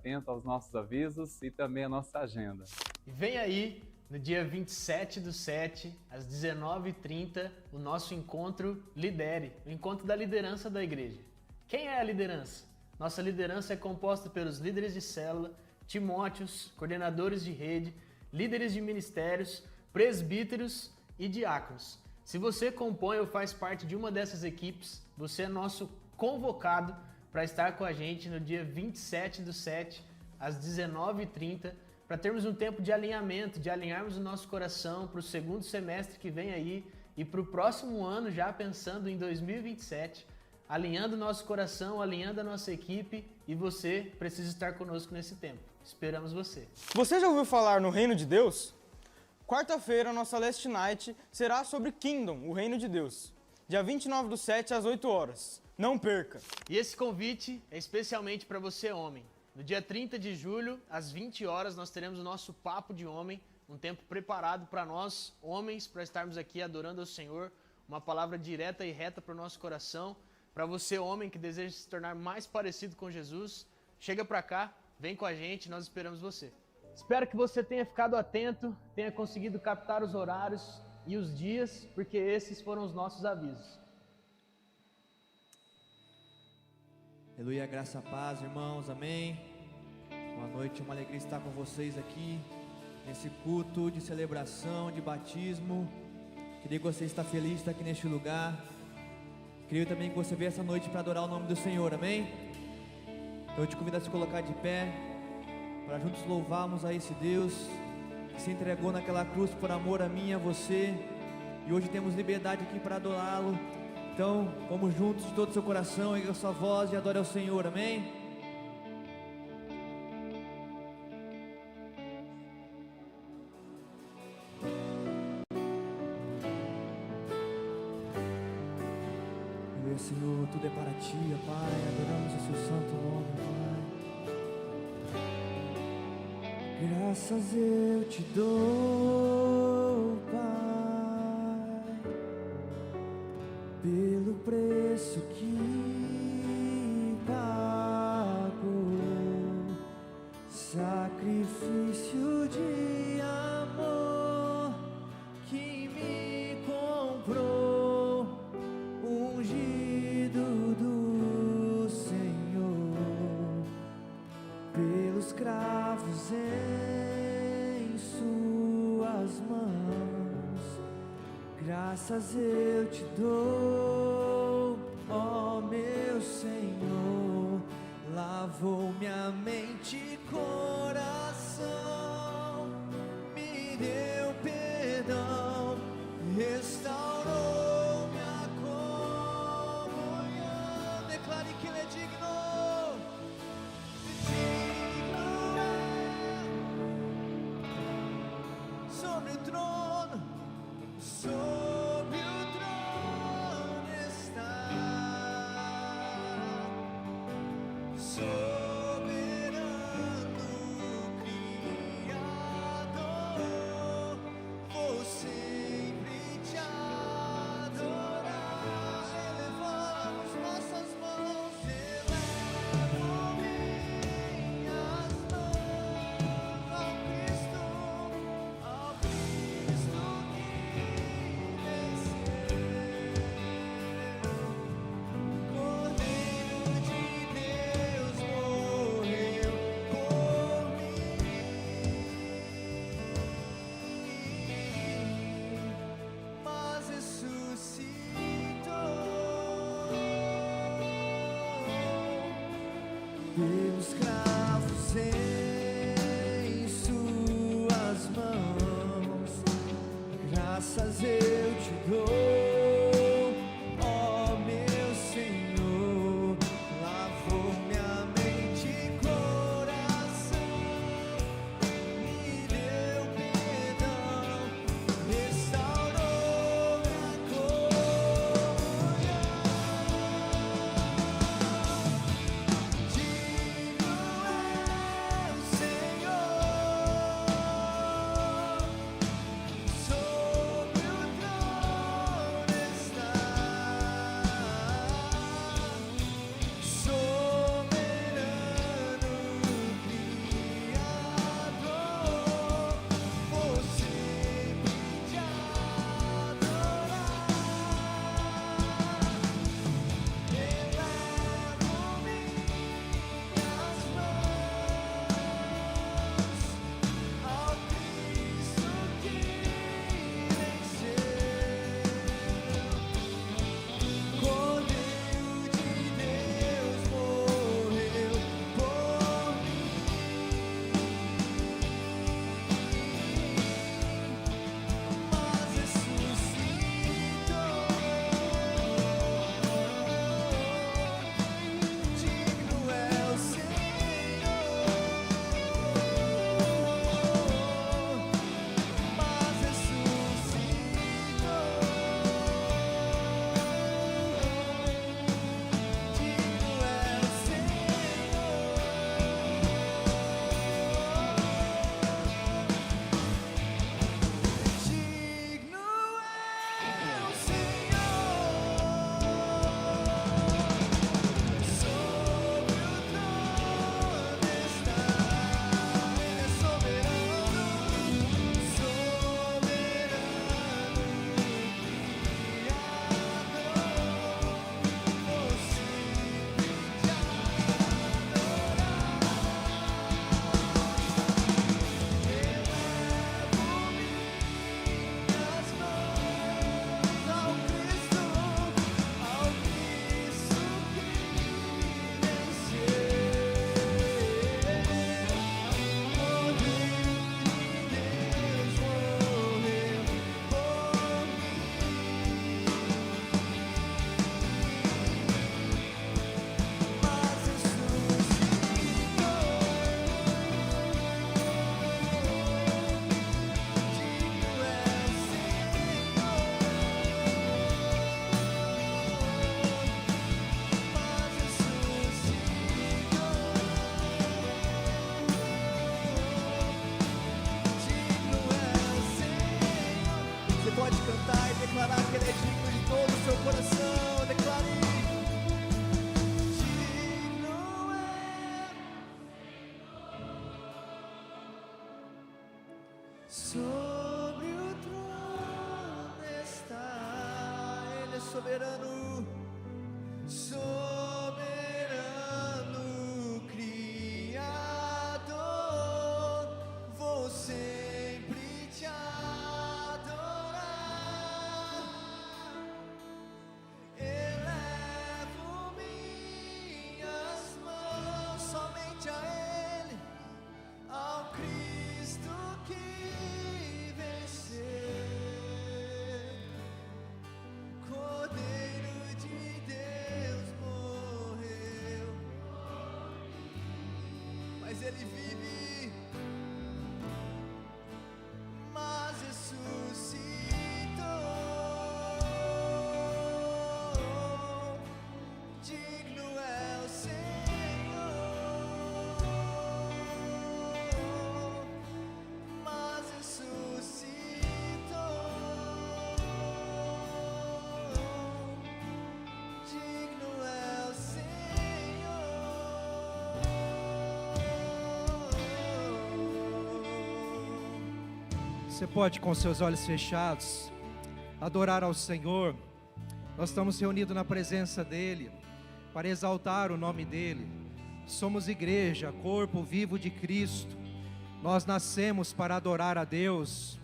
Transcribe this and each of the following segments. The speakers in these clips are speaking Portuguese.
atento aos nossos avisos e também à nossa agenda. E vem aí, no dia 27/7, às 19h30, o nosso encontro Lidere, o encontro da liderança da igreja. Quem é a liderança? Nossa liderança é composta pelos líderes de célula, timóteos, coordenadores de rede, líderes de ministérios, presbíteros e diáconos. Se você compõe ou faz parte de uma dessas equipes, você é nosso convocado para estar com a gente no dia 27/7, às 19h30, para termos um tempo de alinhamento, de alinharmos o nosso coração para o segundo semestre que vem aí e para o próximo ano, já pensando em 2027, alinhando o nosso coração, alinhando a nossa equipe, e você precisa estar conosco nesse tempo. Esperamos você. Você já ouviu falar no Reino de Deus? Quarta-feira, nossa Last Night será sobre Kingdom, o Reino de Deus. Dia 29/7, às 8 horas. Não perca! E esse convite é especialmente para você, homem. No dia 30 de julho, às 20 horas, nós teremos o nosso Papo de Homem, um tempo preparado para nós, homens, para estarmos aqui adorando ao Senhor, uma palavra direta e reta para o nosso coração. Para você, homem, que deseja se tornar mais parecido com Jesus, chega para cá, vem com a gente, nós esperamos você. Espero que você tenha ficado atento, tenha conseguido captar os horários e os dias, porque esses foram os nossos avisos. Aleluia, graça a paz, irmãos, amém. Boa noite, é uma alegria estar com vocês aqui, nesse culto de celebração, de batismo. Queria que você está feliz de estar aqui neste lugar. Queria também que você veio essa noite para adorar o nome do Senhor, amém? Então eu te convido a se colocar de pé, para juntos louvarmos a esse Deus que se entregou naquela cruz por amor a mim e a você, e hoje temos liberdade aqui para adorá-lo. Então vamos juntos de todo o seu coração, erga a sua voz e adore ao Senhor, amém? Senhor, tudo é para Ti, Pai, adoramos o Seu santo nome, Pai. Graças eu te dou, Pai, pelo preço que pagou, sacrifício de amor que me comprou, ungido do Senhor, pelos cravos em suas mãos. Graças eu te dou, ó meu Senhor. Lavou minha mente e coração, me deu perdão, restaurou minha comunhão. Declare que Ele é digno, digno é, sobre o trono, sobre o trono está, soberano Criador, vou sempre te adorar. Elevamos nossas mãos, elevo minhas mãos ao Cristo, ao Cristo. Sobre o trono está, Ele é soberano, soberano Criador. Vou sempre te adorar. Elevo minhas mãos somente a Ele, ao Cristo que venceu, Cordeiro de Deus morreu, mas Ele vive, mas ressuscitou. Digno é o Senhor, mas ressuscitou. Digno é o Senhor. Você pode, com seus olhos fechados, adorar ao Senhor. Nós estamos reunidos na presença dEle, para exaltar o nome dEle. Somos igreja, corpo vivo de Cristo. Nós nascemos para adorar a Deus.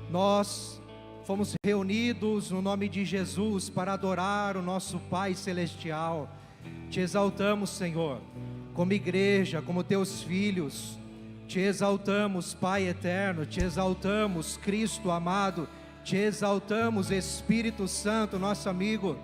Nós fomos reunidos no nome de Jesus para adorar o nosso Pai Celestial. Te exaltamos, Senhor, como igreja, como teus filhos. Te exaltamos, Pai eterno, te exaltamos, Cristo amado, te exaltamos, Espírito Santo, nosso amigo.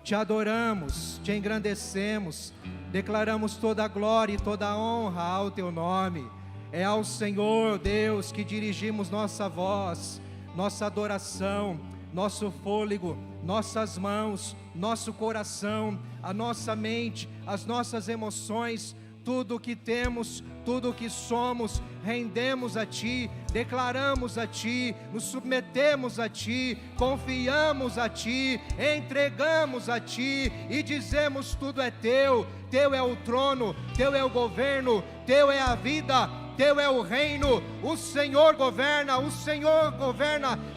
Te adoramos, te engrandecemos, declaramos toda a glória e toda a honra ao teu nome. É ao Senhor Deus que dirigimos nossa voz, nossa adoração, nosso fôlego, nossas mãos, nosso coração, a nossa mente, as nossas emoções, tudo o que temos, tudo o que somos, rendemos a Ti, declaramos a Ti, nos submetemos a Ti, confiamos a Ti, entregamos a Ti e dizemos: tudo é Teu, Teu é o trono, Teu é o governo, Teu é a vida, Teu é o reino. O Senhor governa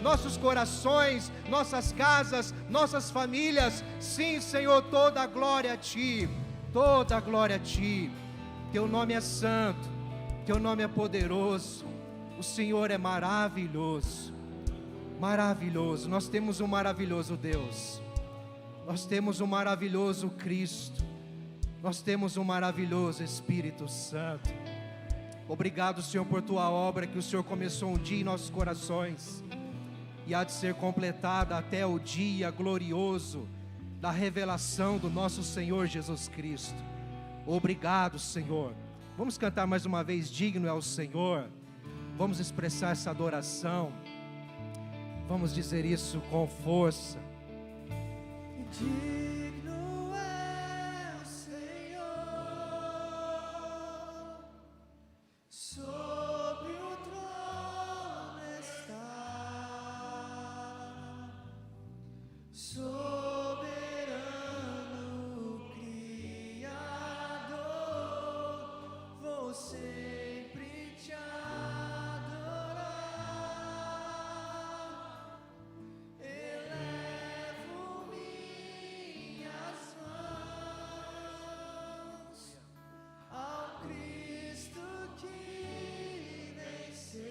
nossos corações, nossas casas, nossas famílias. Sim, Senhor, toda a glória a Ti, toda a glória a Ti. Teu nome é santo, Teu nome é poderoso, o Senhor é maravilhoso, maravilhoso. Nós temos um maravilhoso Deus, nós temos um maravilhoso Cristo, nós temos um maravilhoso Espírito Santo. Obrigado, Senhor, por Tua obra que o Senhor começou um dia em nossos corações e há de ser completada até o dia glorioso da revelação do nosso Senhor Jesus Cristo. Obrigado, Senhor. Vamos cantar mais uma vez: digno é o Senhor. Vamos expressar essa adoração. Vamos dizer isso com força. Digno é o Senhor, sobre o trono está, soberano Criador. Vou sempre te adorar. Elevo minhas mãos ao Cristo que venceu,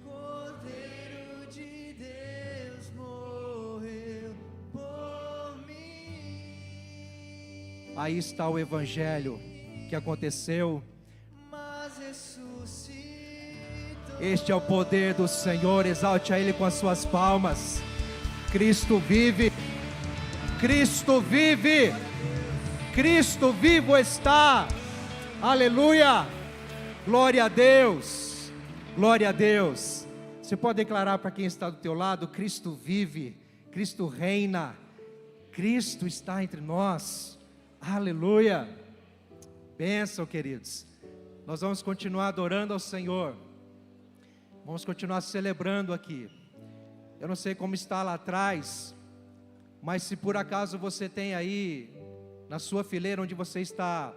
Cordeiro de Deus morreu por mim. Aí está o evangelho que aconteceu. Mas ressuscitou. Este é o poder do Senhor. Exalte a Ele com as suas palmas. Cristo vive, Cristo vive, Cristo vivo está. Aleluia, glória a Deus, glória a Deus. Você pode declarar para quem está do teu lado: Cristo vive, Cristo reina, Cristo está entre nós. Aleluia. Bênção, queridos. Nós vamos continuar adorando ao Senhor. Vamos continuar celebrando aqui. Eu não sei como está lá atrás, mas se por acaso você tem aí, na sua fileira onde você está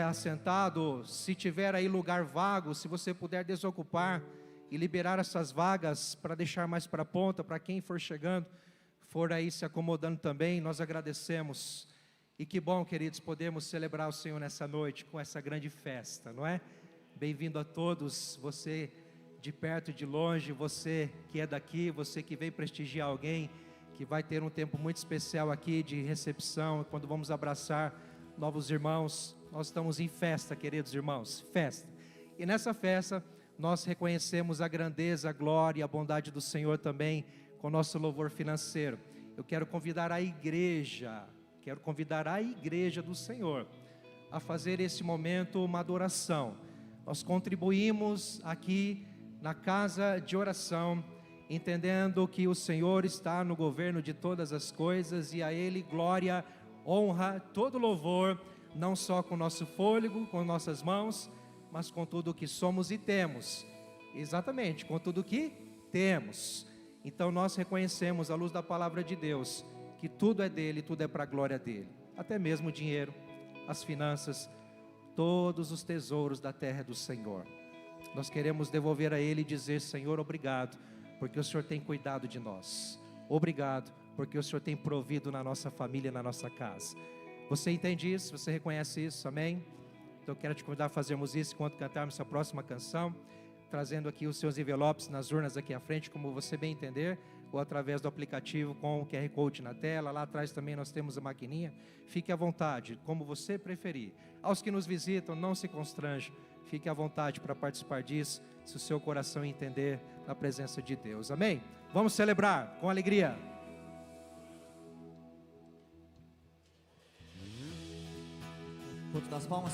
assentado, se tiver aí lugar vago, se você puder desocupar e liberar essas vagas para deixar mais para a ponta, para quem for chegando, for aí se acomodando também, nós agradecemos. E que bom, queridos, podemos celebrar o Senhor nessa noite com essa grande festa, não é? Bem-vindo a todos, você de perto e de longe, você que é daqui, você que veio prestigiar alguém, que vai ter um tempo muito especial aqui de recepção, quando vamos abraçar novos irmãos. Nós estamos em festa, queridos irmãos, festa. E nessa festa, nós reconhecemos a grandeza, a glória e a bondade do Senhor também, com o nosso louvor financeiro. Eu quero convidar a igreja do Senhor a fazer esse momento uma adoração. Nós contribuímos aqui na casa de oração, entendendo que o Senhor está no governo de todas as coisas e a Ele glória, honra, todo louvor, não só com o nosso fôlego, com nossas mãos, mas com tudo o que somos e temos. Exatamente, com tudo o que temos. Então nós reconhecemos, à luz da palavra de Deus, que tudo é dele, tudo é para a glória dele. Até mesmo o dinheiro, as finanças, todos os tesouros da terra é do Senhor. Nós queremos devolver a Ele e dizer: Senhor, obrigado, porque o Senhor tem cuidado de nós. Obrigado, porque o Senhor tem provido na nossa família, na nossa casa. Você entende isso? Você reconhece isso? Amém? Então eu quero te convidar a fazermos isso enquanto cantarmos a próxima canção, trazendo aqui os seus envelopes nas urnas aqui à frente, como você bem entender, ou através do aplicativo com o QR Code na tela. Lá atrás também nós temos a maquininha. Fique à vontade, como você preferir. Aos que nos visitam, não se constranjam. Fique à vontade para participar disso, se o seu coração entender na presença de Deus. Amém? Vamos celebrar com alegria. Ponto das palmas.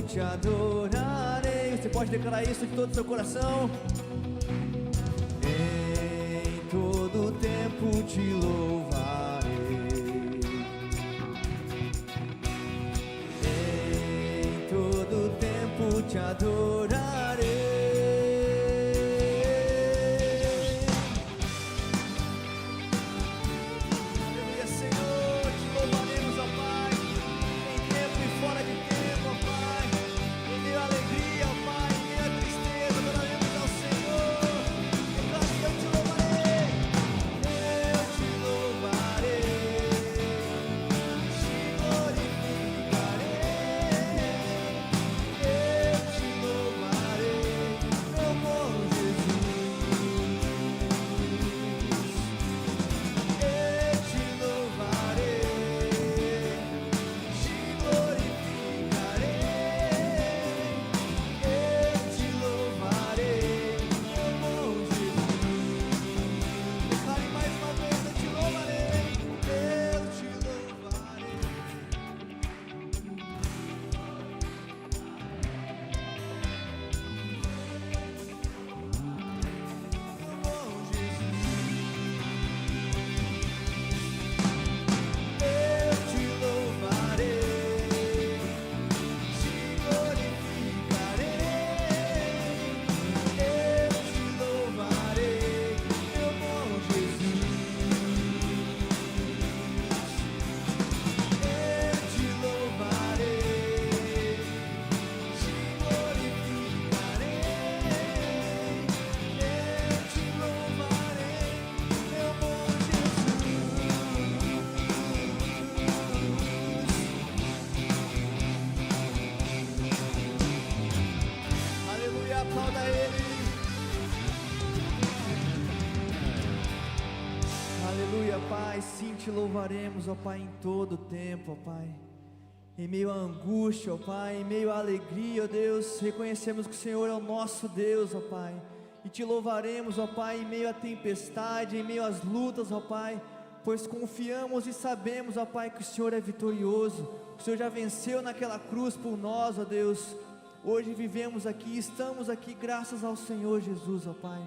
Te adorarei. Você pode declarar isso de todo o seu coração. Em todo tempo te louvarei. te adorarei. Aleluia, Senhor, te louvaremos, ó Pai, em tempo e fora de tempo, ó Pai, em meio à alegria, ó Pai, em meio à tristeza, adoraremos ao Senhor. Declare que eu te louvarei, eu te louvarei, te glorificarei, eu te louvarei, meu bom Jesus. Eu te louvarei, te glorificarei, eu te louvarei, meu bom Jesus. Declare mais uma vez, eu te louvarei, eu te louvarei. Meu bom Jesus. Eu te louvarei, te glorificarei, eu te louvarei, meu bom Jesus. Eu te louvarei, te glorificarei, eu te louvarei, meu bom Aleluia, aplauda Ele. Aleluia, Pai, sim, te louvaremos, ó Pai, em todo o tempo, ó Pai. Em meio à angústia, ó Pai, em meio à alegria, ó Deus, reconhecemos que o Senhor é o nosso Deus, ó Pai. E te louvaremos, ó Pai, em meio à tempestade, em meio às lutas, ó Pai, pois confiamos e sabemos, ó Pai, que o Senhor é vitorioso. O Senhor já venceu naquela cruz por nós, ó Deus. Hoje vivemos aqui, estamos aqui graças ao Senhor Jesus, ó Pai.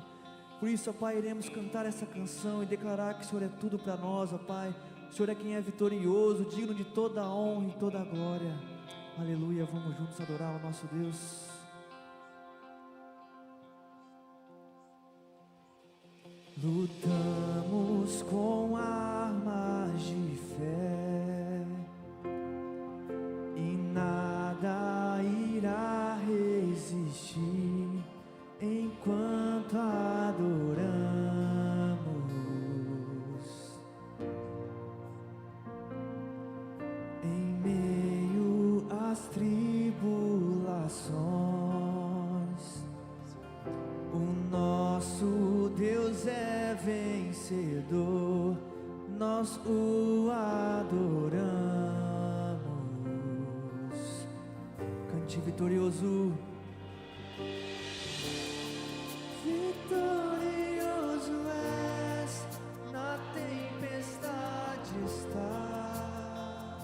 Por isso, ó Pai, iremos cantar essa canção e declarar que o Senhor é tudo para nós, ó Pai. O Senhor é quem é vitorioso, digno de toda a honra e toda a glória. Aleluia, vamos juntos adorar o nosso Deus. Lutamos com armas de fé e nada irá resistir enquanto adoramos. Em meio às tribulações, o nosso Deus é vencedor, nós o adoramos. Cante vitorioso. Vitorioso és, na tempestade estás,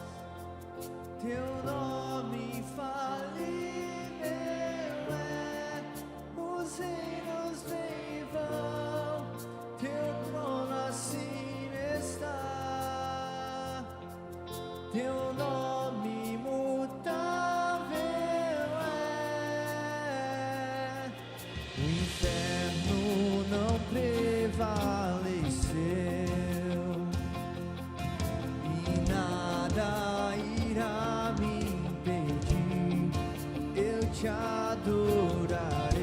teu nome infalível é, os reinos vêm e vão, teu trono acima está, teu nome imutável é. O inferno não prevaleceu e nada irá me impedir, eu te adorarei.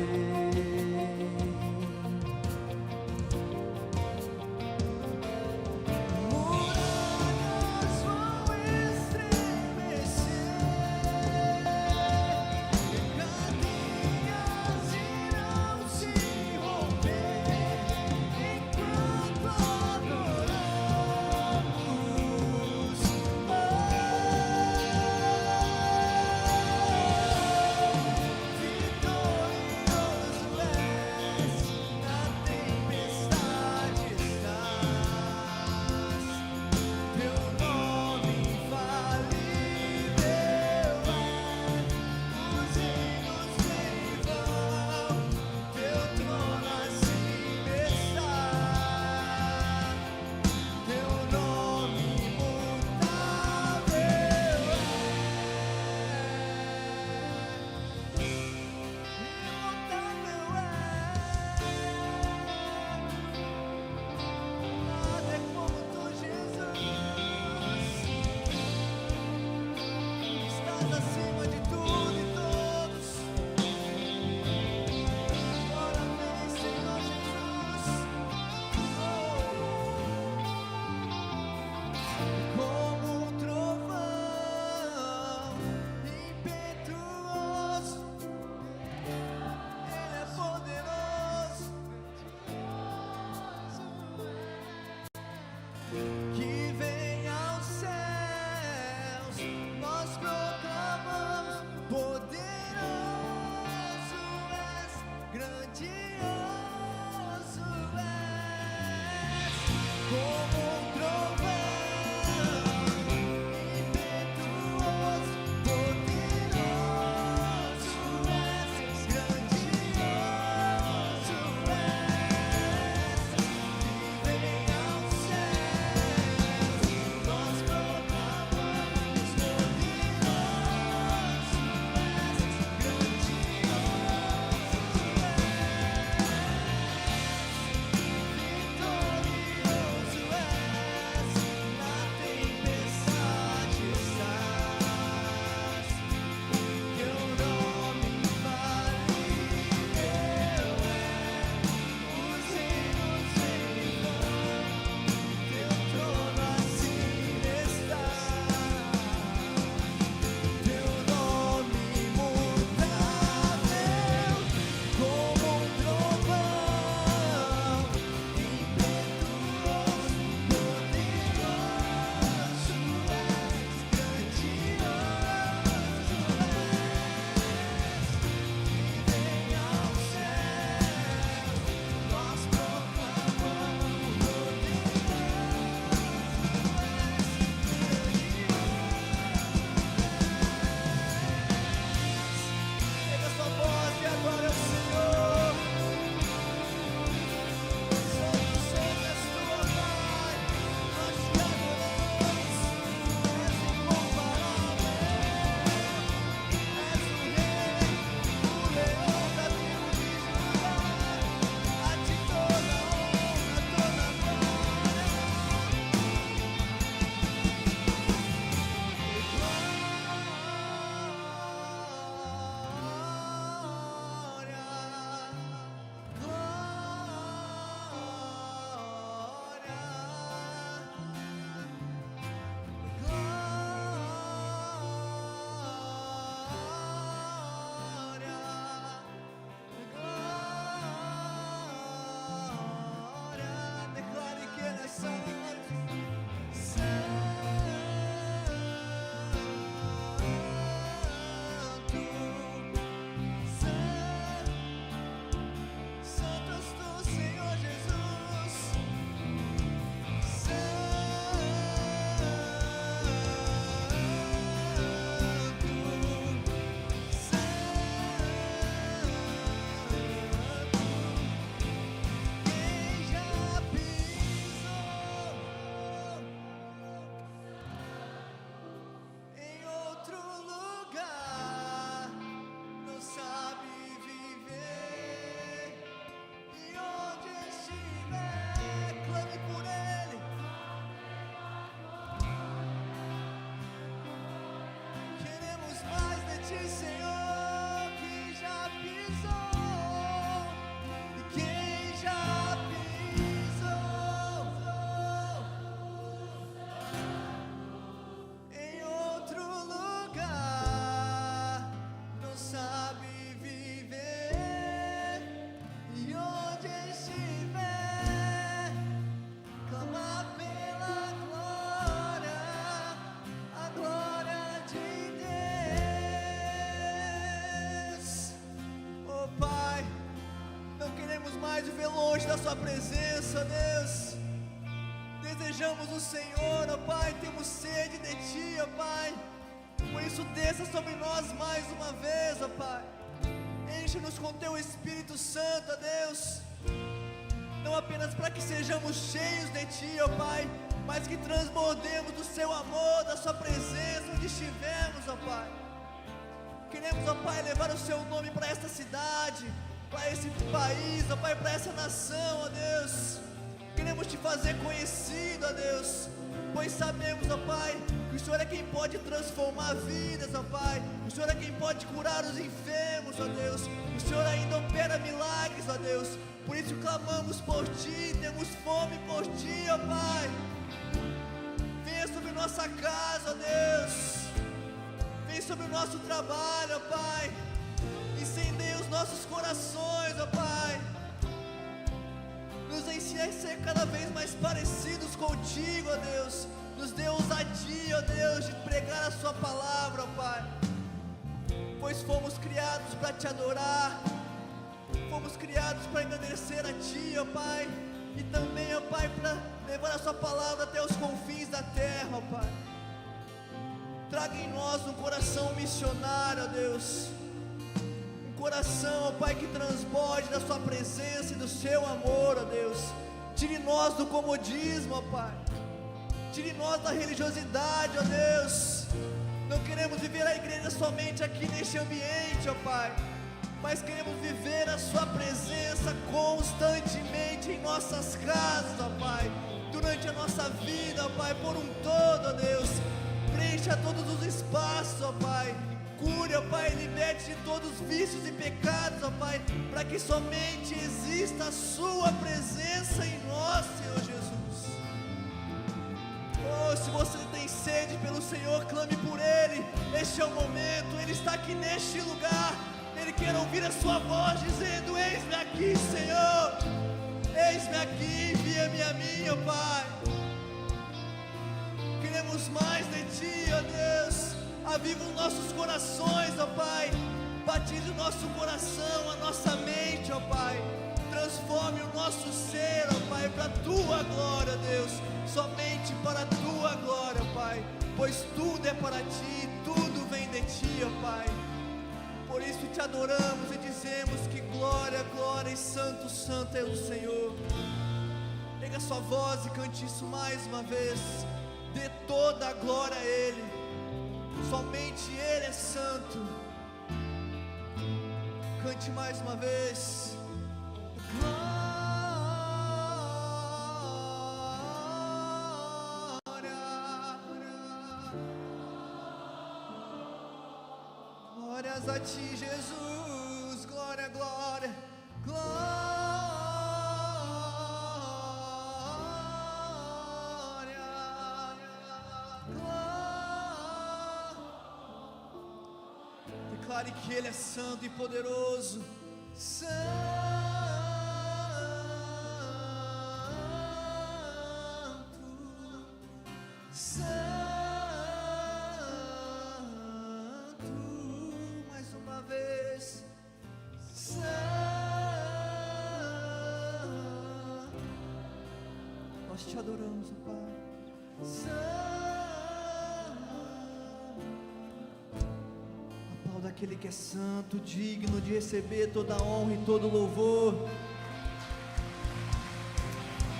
Muralhas vão estremecer, cadeias irão se romper enquanto adoramos. Vitorioso mais viver longe da Sua presença, Deus. Desejamos o Senhor, ó Pai, temos sede de Ti, ó Pai. Por isso desça sobre nós mais uma vez, ó Pai. Enche-nos com Teu Espírito Santo, ó Deus. Não apenas para que sejamos cheios de Ti, ó Pai, mas que transbordemos do Seu amor, da Sua presença onde estivermos, ó Pai. Queremos, ó Pai, levar o Seu nome para esta cidade, para esse país, ó Pai, para essa nação, ó Deus. Queremos Te fazer conhecido, ó Deus, pois sabemos, ó Pai, que o Senhor é quem pode transformar vidas, ó Pai. O Senhor é quem pode curar os enfermos, ó Deus. O Senhor ainda opera milagres, ó Deus. Por isso clamamos por Ti, temos fome por Ti, ó Pai. Venha sobre nossa casa, ó Deus. Vem sobre o nosso trabalho, ó Pai. Incendeia os nossos corações, ó Pai. Nos ensine a ser cada vez mais parecidos contigo, ó Deus. Nos dê ousadia, ó Deus, de pregar a Sua palavra, ó Pai. Pois fomos criados para Te adorar. Fomos criados para engrandecer a Ti, ó Pai. E também, ó Pai, para levar a Sua palavra até os confins da terra, ó Pai. Traga em nós um coração missionário, ó Deus. Coração, ó Pai, que transborde da Sua presença e do Seu amor, ó Deus. Tire nós do comodismo, ó Pai. Tire nós da religiosidade, ó Deus. Não queremos viver a igreja somente aqui neste ambiente, ó Pai, mas queremos viver a Sua presença constantemente em nossas casas, ó Pai. Durante a nossa vida, ó Pai, por um todo, ó Deus. Preencha todos os espaços, ó Pai. Cure, ó Pai, liberte de todos os vícios e pecados, ó Pai, para que somente exista a Sua presença em nós, Senhor Jesus. Oh, se você tem sede pelo Senhor, clame por Ele. Este é o momento, Ele está aqui neste lugar. Ele quer ouvir a sua voz dizendo: eis-me aqui, Senhor. Eis-me aqui, envia-me a mim, ó Pai. Queremos mais de Ti, ó Deus. Aviva os nossos corações, ó Pai. Batize o nosso coração, a nossa mente, ó Pai. Transforme o nosso ser, ó Pai, para a Tua glória, Deus. Somente para a Tua glória, Pai. Pois tudo é para Ti, tudo vem de Ti, ó Pai. Por isso Te adoramos e dizemos que glória, glória e santo, santo é o Senhor. Pega a sua voz e cante isso mais uma vez. Dê toda a glória a Ele. Somente Ele é santo. Cante mais uma vez. Glórias a Ti, Jesus. Glória, glória, glória. Declare que Ele é santo e poderoso. Santo, santo. Mais uma vez. Santo. Nós Te adoramos, ó Pai. Santo. Daquele que é santo, digno de receber toda a honra e todo o louvor.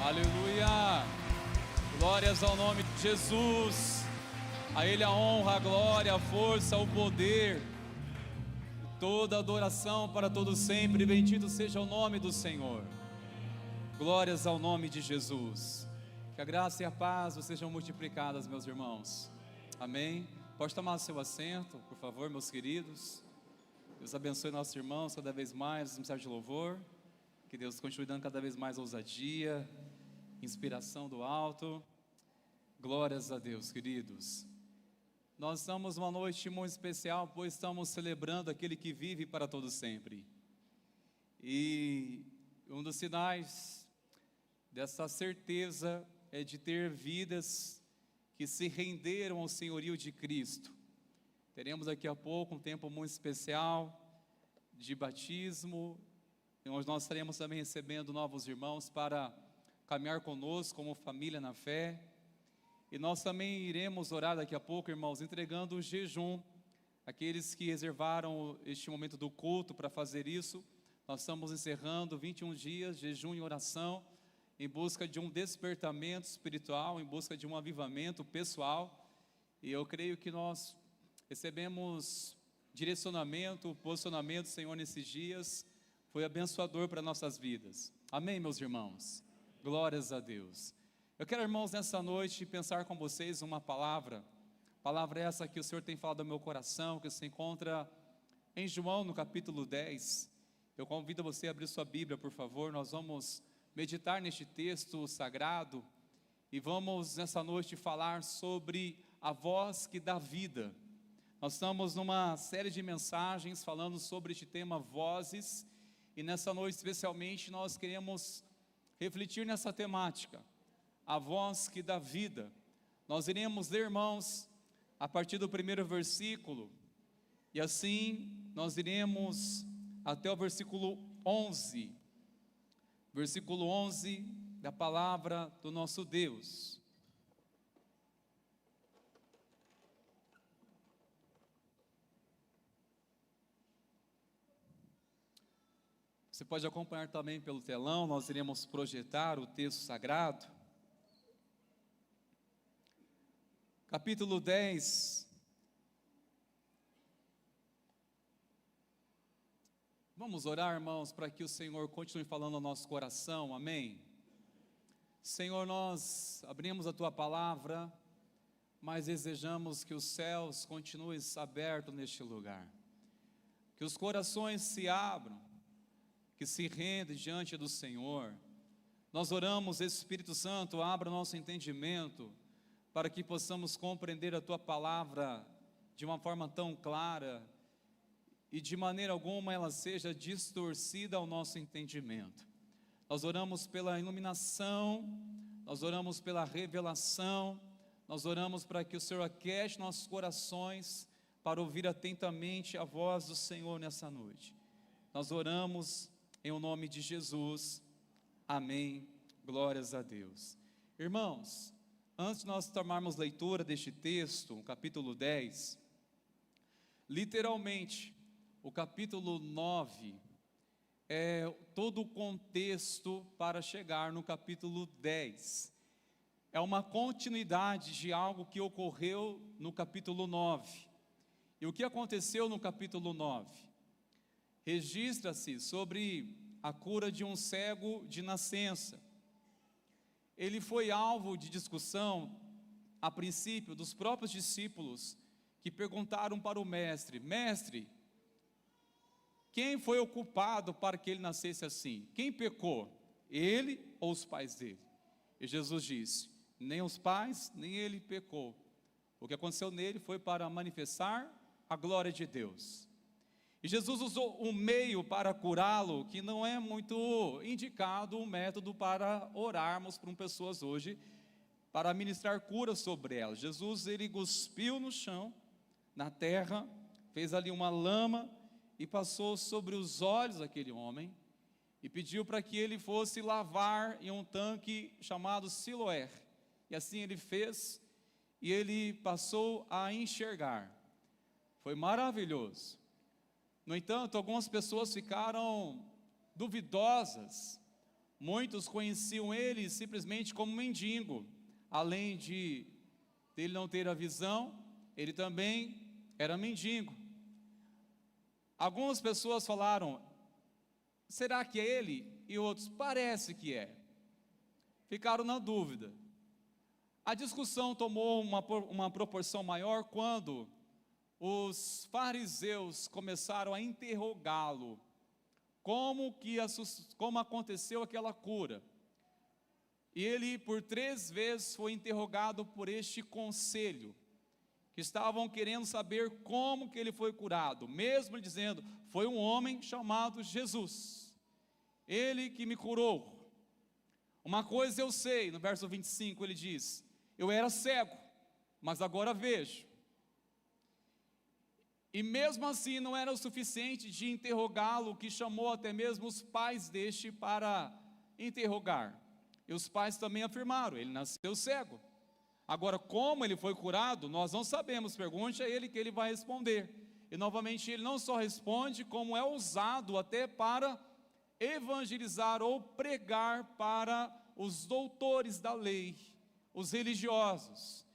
Aleluia! Glórias ao nome de Jesus. A Ele a honra, a glória, a força, o poder. Toda adoração para todos sempre. Bendito seja o nome do Senhor. Glórias ao nome de Jesus. Que a graça e a paz sejam multiplicadas, meus irmãos. Amém. Pode tomar seu assento, por favor, meus queridos. Deus abençoe nossos irmãos cada vez mais, nos ministérios de louvor. Que Deus continue dando cada vez mais ousadia, inspiração do alto. Glórias a Deus, queridos. Nós estamos numa noite muito especial, pois estamos celebrando aquele que vive para todo sempre. E um dos sinais dessa certeza é de ter vidas que se renderam ao senhorio de Cristo. Teremos daqui a pouco um tempo muito especial de batismo onde nós estaremos também recebendo novos irmãos para caminhar conosco como família na fé. E nós também iremos orar daqui a pouco, irmãos, entregando o jejum. Aqueles que reservaram este momento do culto para fazer isso, nós estamos encerrando 21 dias de jejum e oração, em busca de um despertamento espiritual, em busca de um avivamento pessoal. E eu creio que nós recebemos direcionamento, posicionamento, Senhor, nesses dias. Foi abençoador para nossas vidas. Amém, meus irmãos? Glórias a Deus. Eu quero, irmãos, nessa noite pensar com vocês uma palavra essa que o Senhor tem falado ao meu coração, que se encontra em João, no capítulo 10. Eu convido você a abrir sua Bíblia, por favor. Nós vamos meditar neste texto sagrado e vamos nessa noite falar sobre a voz que dá vida. Nós estamos numa série de mensagens falando sobre este tema, vozes, e nessa noite especialmente nós queremos refletir nessa temática, a voz que dá vida. Nós iremos ler, irmãos, a partir do primeiro versículo, e assim nós iremos até o versículo 11, versículo 11 da palavra do nosso Deus. Você pode acompanhar também pelo telão, nós iremos projetar o texto sagrado. Capítulo 10. Vamos orar, irmãos, para que o Senhor continue falando ao nosso coração, amém? Senhor, nós abrimos a Tua palavra, mas desejamos que os céus continuem abertos neste lugar, que os corações se abram, que se rendem diante do Senhor. Nós oramos, Espírito Santo, abra o nosso entendimento, para que possamos compreender a Tua palavra de uma forma tão clara, e de maneira alguma ela seja distorcida ao nosso entendimento. Nós oramos pela iluminação, nós oramos pela revelação, nós oramos para que o Senhor aquete nossos corações, para ouvir atentamente a voz do Senhor nessa noite. Nós oramos em o nome de Jesus, amém, glórias a Deus. Irmãos, antes de nós tomarmos leitura deste texto, o capítulo 10, literalmente, o capítulo 9 é todo o contexto para chegar no capítulo 10. É uma continuidade de algo que ocorreu no capítulo 9. E o que aconteceu no capítulo 9? Registra-se sobre a cura de um cego de nascença. Ele foi alvo de discussão, a princípio, dos próprios discípulos, que perguntaram para o mestre: mestre, quem foi o culpado para que ele nascesse assim? Quem pecou? Ele ou os pais dele? E Jesus disse: nem os pais, nem ele pecou. O que aconteceu nele foi para manifestar a glória de Deus. E Jesus usou um meio para curá-lo, que não é muito indicado um método para orarmos por pessoas hoje, para ministrar cura sobre elas. Jesus, ele cuspiu no chão, na terra, fez ali uma lama, e passou sobre os olhos daquele homem, e pediu para que ele fosse lavar em um tanque chamado Siloé. E assim ele fez, e ele passou a enxergar. Foi maravilhoso. No entanto, algumas pessoas ficaram duvidosas. Muitos conheciam ele simplesmente como mendigo. Além de ele não ter a visão, ele também era mendigo. Algumas pessoas falaram: será que é ele? E outros: parece que é. Ficaram na dúvida. A discussão tomou uma proporção maior quando os fariseus começaram a interrogá-lo. Como aconteceu aquela cura? E ele por 3 vezes foi interrogado por este conselho, que estavam querendo saber como que ele foi curado, mesmo dizendo: foi um homem chamado Jesus, ele que me curou. Uma coisa eu sei, no verso 25 ele diz: eu era cego, mas agora vejo. E mesmo assim não era o suficiente de interrogá-lo, que chamou até mesmo os pais deste para interrogar. E os pais também afirmaram: ele nasceu cego. Agora, como ele foi curado, nós não sabemos. Pergunte a ele que ele vai responder. E novamente ele não só responde, como é usado até para evangelizar ou pregar para os doutores da lei, os religiosos,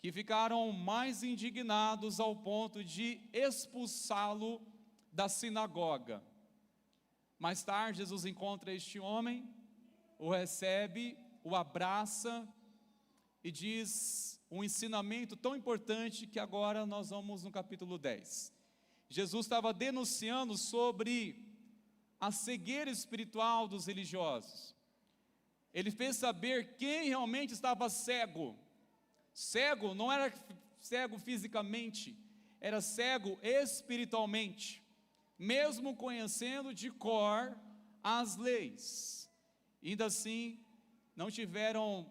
que ficaram mais indignados ao ponto de expulsá-lo da sinagoga. Mais tarde, Jesus encontra este homem, o recebe, o abraça e diz um ensinamento tão importante que agora nós vamos no capítulo 10. Jesus estava denunciando sobre a cegueira espiritual dos religiosos. Ele fez saber quem realmente estava cego. Cego não era cego fisicamente, era cego espiritualmente, mesmo conhecendo de cor as leis. Ainda assim, não tiveram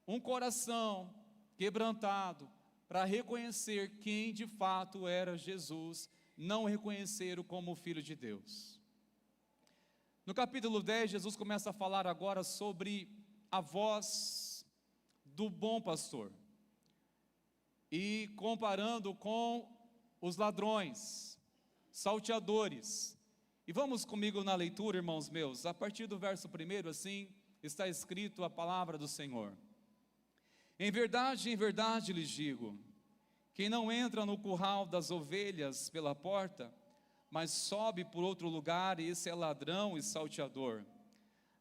um coração quebrantado para reconhecer quem de fato era Jesus, não reconheceram como Filho de Deus. No capítulo 10, Jesus começa a falar agora sobre a voz do bom pastor, e comparando com os ladrões, salteadores. E vamos comigo na leitura, irmãos meus, a partir do verso 1, assim está escrito a palavra do Senhor. Em verdade lhes digo, quem não entra no curral das ovelhas pela porta, mas sobe por outro lugar, esse é ladrão e salteador.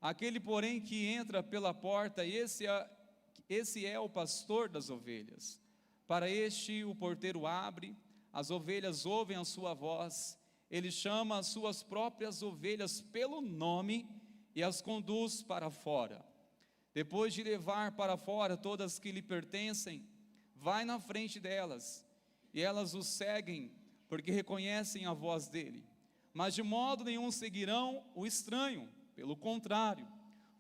Aquele, porém, que entra pela porta, esse é o pastor das ovelhas. Para este o porteiro abre, as ovelhas ouvem a sua voz, ele chama as suas próprias ovelhas pelo nome e as conduz para fora. Depois de levar para fora todas que lhe pertencem, vai na frente delas, e elas o seguem, porque reconhecem a voz dele. Mas de modo nenhum seguirão o estranho, pelo contrário,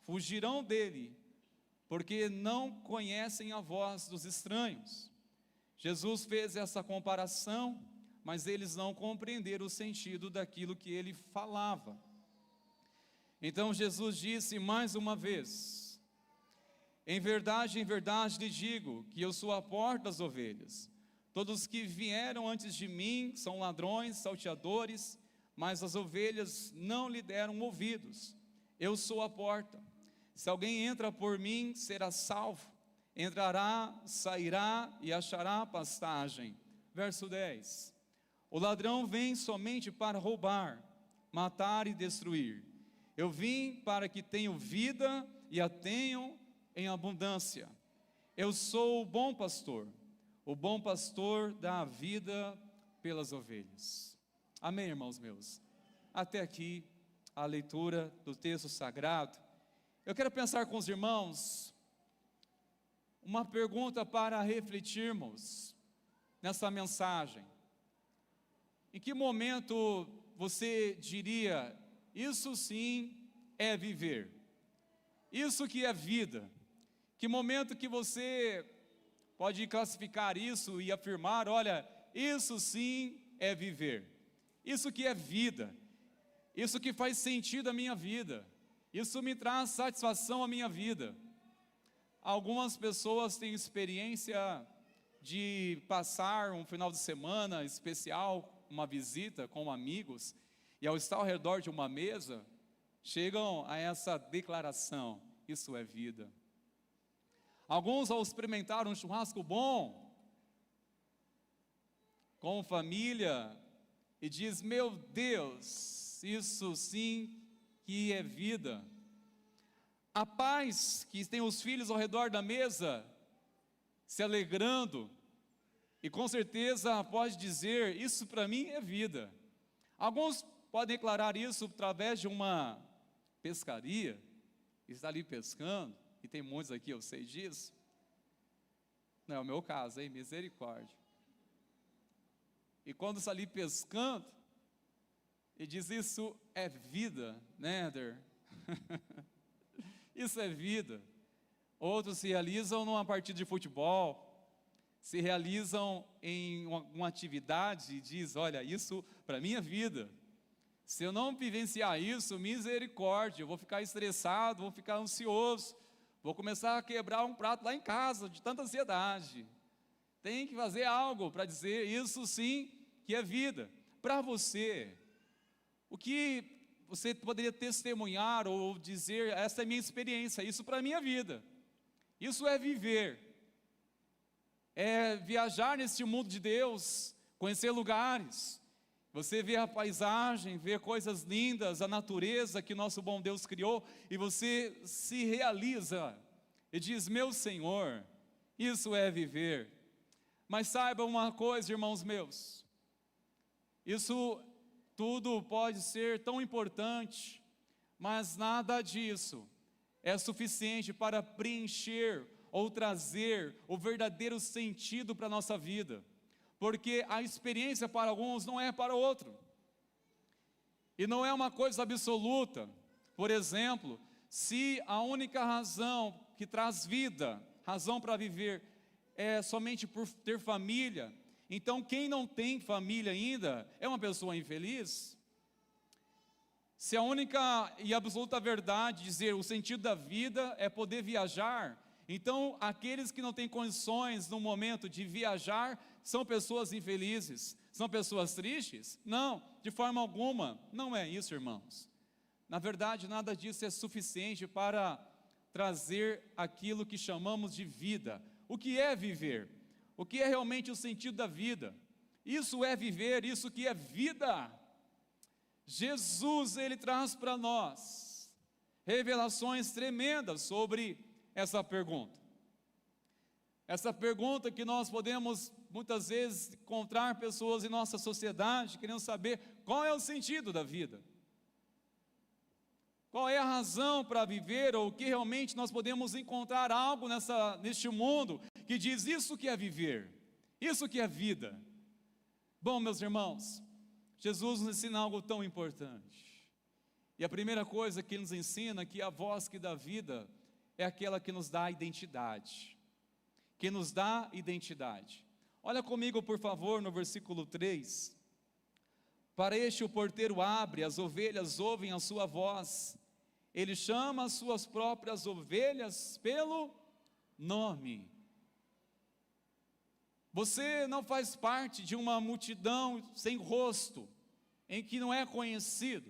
fugirão dele, porque não conhecem a voz dos estranhos. Jesus fez essa comparação, mas eles não compreenderam o sentido daquilo que ele falava. Então Jesus disse mais uma vez: em verdade lhe digo, que eu sou a porta das ovelhas. Todos que vieram antes de mim são ladrões, salteadores, mas as ovelhas não lhe deram ouvidos. Eu sou a porta. Se alguém entra por mim, será salvo. Entrará, sairá e achará pastagem. Verso 10. O ladrão vem somente para roubar, matar e destruir. Eu vim para que tenham vida e a tenham em abundância. Eu sou o bom pastor. O bom pastor dá a vida pelas ovelhas. Amém, irmãos meus? Até aqui a leitura do texto sagrado. Eu quero pensar com os irmãos uma pergunta para refletirmos nessa mensagem. Em que momento você diria: isso sim é viver, isso que é vida? Que momento que você pode classificar isso e afirmar: olha, isso sim é viver, isso que é vida, isso que faz sentido à minha vida, isso me traz satisfação à minha vida? Algumas pessoas têm experiência de passar um final de semana especial, uma visita com amigos, e ao estar ao redor de uma mesa, chegam a essa declaração: isso é vida. Alguns, ao experimentar um churrasco bom, com família, e diz: meu Deus, isso sim que é vida. A paz que tem os filhos ao redor da mesa, se alegrando, e com certeza pode dizer: isso para mim é vida. Alguns podem declarar isso através de uma pescaria, está ali pescando, e tem muitos aqui, eu sei disso. Não é o meu caso, hein? Misericórdia. E quando está ali pescando, e diz: isso é vida, né, Éder? Isso é vida. Outros se realizam numa partida de futebol, se realizam em uma atividade e diz, olha, isso para a minha vida, se eu não vivenciar isso, misericórdia, eu vou ficar estressado, vou ficar ansioso, vou começar a quebrar um prato lá em casa, de tanta ansiedade. Tem que fazer algo para dizer isso sim que é vida. Para você, o que você poderia testemunhar ou dizer, essa é a minha experiência, isso para a minha vida. Isso é viver. É viajar nesse mundo de Deus, conhecer lugares. Você vê a paisagem, vê coisas lindas, a natureza que nosso bom Deus criou, e você se realiza e diz, meu Senhor, isso é viver. Mas saiba uma coisa, irmãos meus, isso tudo pode ser tão importante, mas nada disso é suficiente para preencher ou trazer o verdadeiro sentido para a nossa vida, porque a experiência para alguns não é para outro, e não é uma coisa absoluta. Por exemplo, se a única razão que traz vida, razão para viver, é somente por ter família, então quem não tem família ainda é uma pessoa infeliz. Se a única e absoluta verdade dizer o sentido da vida é poder viajar, então aqueles que não têm condições no momento de viajar são pessoas infelizes, são pessoas tristes? Não, de forma alguma, não é isso, irmãos. Na verdade, nada disso é suficiente para trazer aquilo que chamamos de vida. O que é viver? O que é realmente o sentido da vida? Isso é viver, isso que é vida. Jesus, Ele traz para nós revelações tremendas sobre essa pergunta. Essa pergunta que nós podemos muitas vezes encontrar pessoas em nossa sociedade querendo saber qual é o sentido da vida. Qual é a razão para viver, ou que realmente nós podemos encontrar algo neste mundo que diz isso que é viver, isso que é vida. Bom, meus irmãos, Jesus nos ensina algo tão importante. E a primeira coisa que Ele nos ensina, que a voz que dá vida, é aquela que nos dá identidade. Que nos dá identidade. Olha comigo, por favor, no versículo 3. Para este o porteiro abre, as ovelhas ouvem a sua voz. Ele chama as suas próprias ovelhas pelo nome. Você não faz parte de uma multidão sem rosto, em que não é conhecido.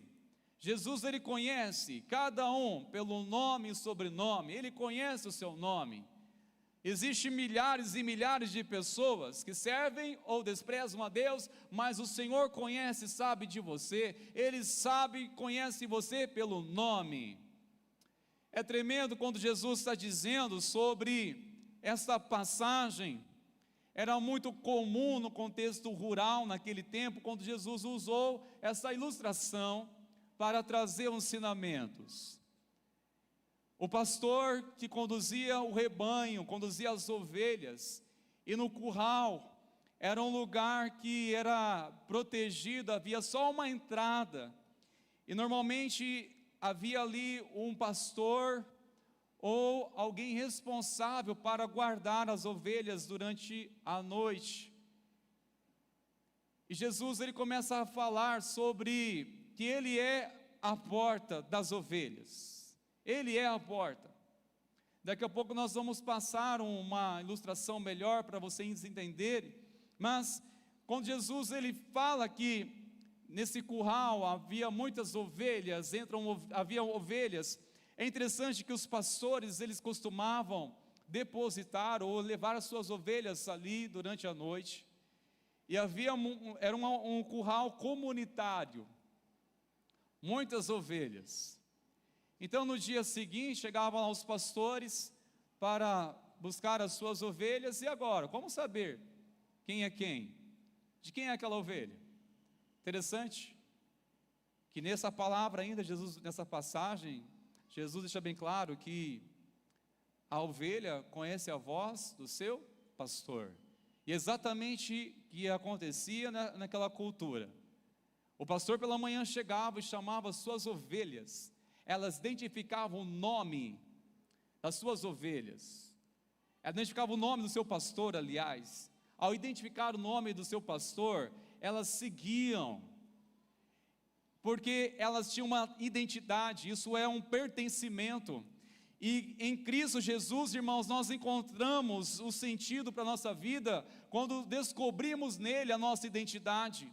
Jesus, Ele conhece cada um pelo nome e sobrenome, Ele conhece o seu nome. Existem milhares e milhares de pessoas que servem ou desprezam a Deus, mas o Senhor conhece e sabe de você, Ele sabe e conhece você pelo nome. É tremendo quando Jesus está dizendo sobre essa passagem. Era muito comum no contexto rural naquele tempo, quando Jesus usou essa ilustração para trazer ensinamentos. O pastor que conduzia o rebanho, conduzia as ovelhas, e no curral era um lugar que era protegido, havia só uma entrada, e normalmente havia ali um pastor ou alguém responsável para guardar as ovelhas durante a noite. E Jesus, Ele começa a falar sobre que Ele é a porta das ovelhas. Ele é a porta. Daqui a pouco nós vamos passar uma ilustração melhor para vocês entenderem, mas quando Jesus, Ele fala que nesse curral havia muitas ovelhas, havia ovelhas, é interessante que os pastores, eles costumavam depositar ou levar as suas ovelhas ali durante a noite, e era um curral comunitário, muitas ovelhas. Então no dia seguinte chegavam lá os pastores para buscar as suas ovelhas, e agora, como saber quem é quem? De quem é aquela ovelha? Interessante que nessa palavra ainda, Jesus, nessa passagem, Jesus deixa bem claro que a ovelha conhece a voz do seu pastor. E exatamente o que acontecia naquela cultura. O pastor pela manhã chegava e chamava as suas ovelhas. Elas identificavam o nome das suas ovelhas. ela identificava o nome do seu pastor, aliás. Ao identificar o nome do seu pastor, elas seguiam, porque elas tinham uma identidade, isso é um pertencimento. E em Cristo Jesus, irmãos, nós encontramos o sentido para a nossa vida quando descobrimos nele a nossa identidade.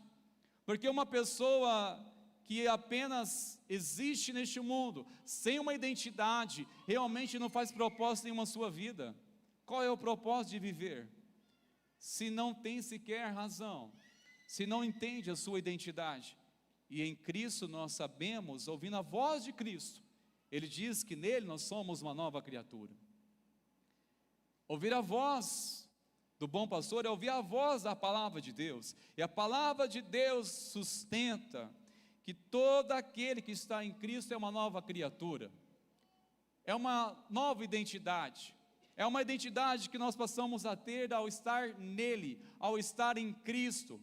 Porque uma pessoa que apenas existe neste mundo, sem uma identidade, realmente não faz propósito nenhuma sua vida. Qual é o propósito de viver? Se não tem sequer razão, se não entende a sua identidade. E em Cristo nós sabemos, ouvindo a voz de Cristo, Ele diz que nele nós somos uma nova criatura. Ouvir a voz do bom pastor é ouvir a voz da palavra de Deus. E a palavra de Deus sustenta que todo aquele que está em Cristo é uma nova criatura. É uma nova identidade. É uma identidade que nós passamos a ter ao estar nele, ao estar em Cristo.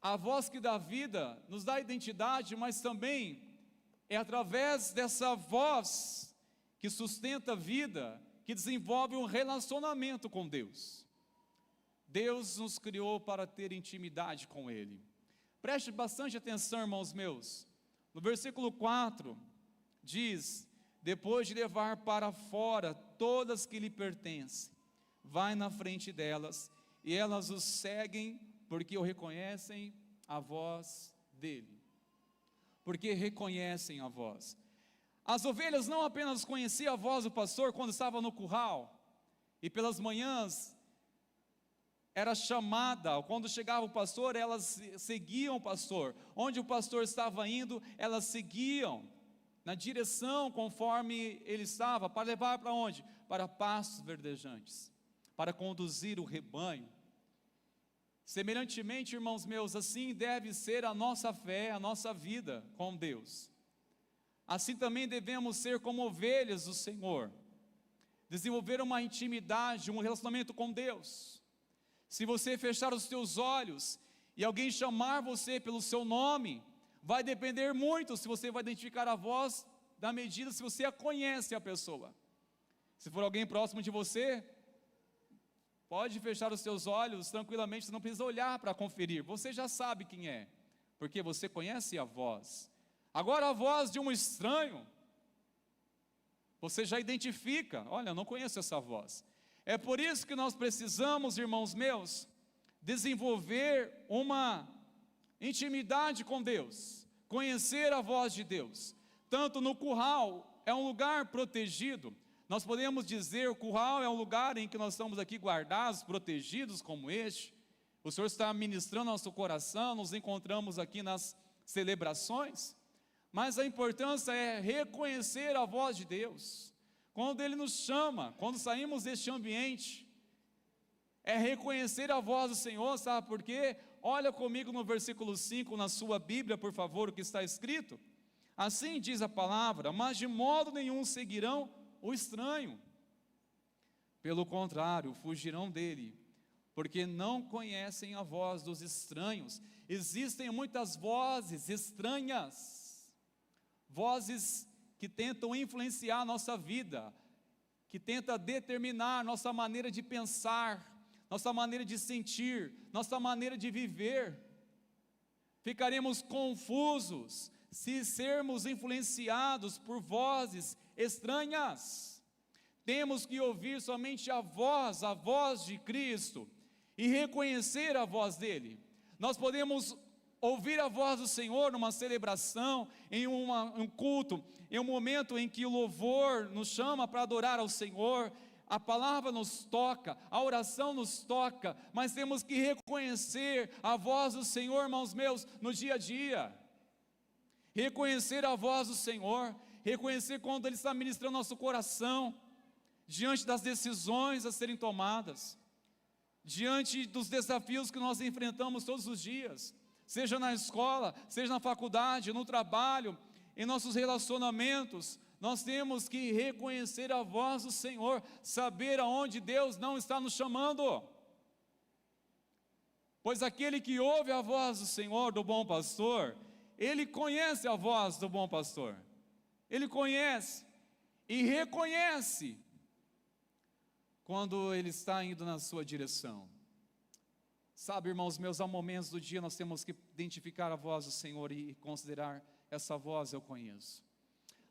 A voz que dá vida nos dá identidade, mas também é através dessa voz que sustenta a vida, que desenvolve um relacionamento com Deus. Deus nos criou para ter intimidade com Ele. Preste bastante atenção, irmãos meus. No versículo 4, diz: depois de levar para fora todas que lhe pertencem, vai na frente delas, e elas o seguem, porque o reconhecem a voz dele. Porque reconhecem a voz. As ovelhas não apenas conheciam a voz do pastor quando estava no curral, e pelas manhãs era chamada, quando chegava o pastor, elas seguiam o pastor. Onde o pastor estava indo, elas seguiam na direção conforme ele estava, para levar para onde? Para pastos verdejantes, para conduzir o rebanho. Semelhantemente, irmãos meus, assim deve ser a nossa fé, a nossa vida com Deus. Assim também devemos ser como ovelhas do Senhor, desenvolver uma intimidade, um relacionamento com Deus. Se você fechar os seus olhos e alguém chamar você pelo seu nome, vai depender muito se você vai identificar a voz, da medida se você a conhece a pessoa. Se for alguém próximo de você, pode fechar os seus olhos tranquilamente, você não precisa olhar para conferir, você já sabe quem é, porque você conhece a voz. Agora a voz de um estranho, você já identifica, olha, eu não conheço essa voz. É por isso que nós precisamos, irmãos meus, desenvolver uma intimidade com Deus, conhecer a voz de Deus. Tanto no curral, é um lugar protegido. Nós podemos dizer, o curral é um lugar em que nós estamos aqui guardados, protegidos como este. O Senhor está ministrando nosso coração, nos encontramos aqui nas celebrações. Mas a importância é reconhecer a voz de Deus. Quando Ele nos chama, quando saímos deste ambiente, é reconhecer a voz do Senhor, sabe por quê? Olha comigo no versículo 5, na sua Bíblia, por favor, o que está escrito. Assim diz a palavra: mas de modo nenhum seguirão o estranho. Pelo contrário, fugirão dele, porque não conhecem a voz dos estranhos. Existem muitas vozes estranhas, vozes que tentam influenciar a nossa vida, que tentam determinar nossa maneira de pensar, nossa maneira de sentir, nossa maneira de viver. Ficaremos confusos se sermos influenciados por vozes estranhas. Temos que ouvir somente a voz de Cristo, e reconhecer a voz dele. Nós podemos ouvir a voz do Senhor numa celebração, em um culto, em um momento em que o louvor nos chama para adorar ao Senhor, a palavra nos toca, a oração nos toca, mas temos que reconhecer a voz do Senhor, irmãos meus, no dia a dia. Reconhecer a voz do Senhor, reconhecer quando Ele está ministrando nosso coração, diante das decisões a serem tomadas, diante dos desafios que nós enfrentamos todos os dias, seja na escola, seja na faculdade, no trabalho, em nossos relacionamentos. Nós temos que reconhecer a voz do Senhor, saber aonde Deus não está nos chamando. Pois aquele que ouve a voz do Senhor, do bom pastor, ele conhece a voz do bom pastor. Ele conhece e reconhece quando Ele está indo na sua direção. Sabe, irmãos meus, há momentos do dia nós temos que identificar a voz do Senhor e considerar: essa voz eu conheço.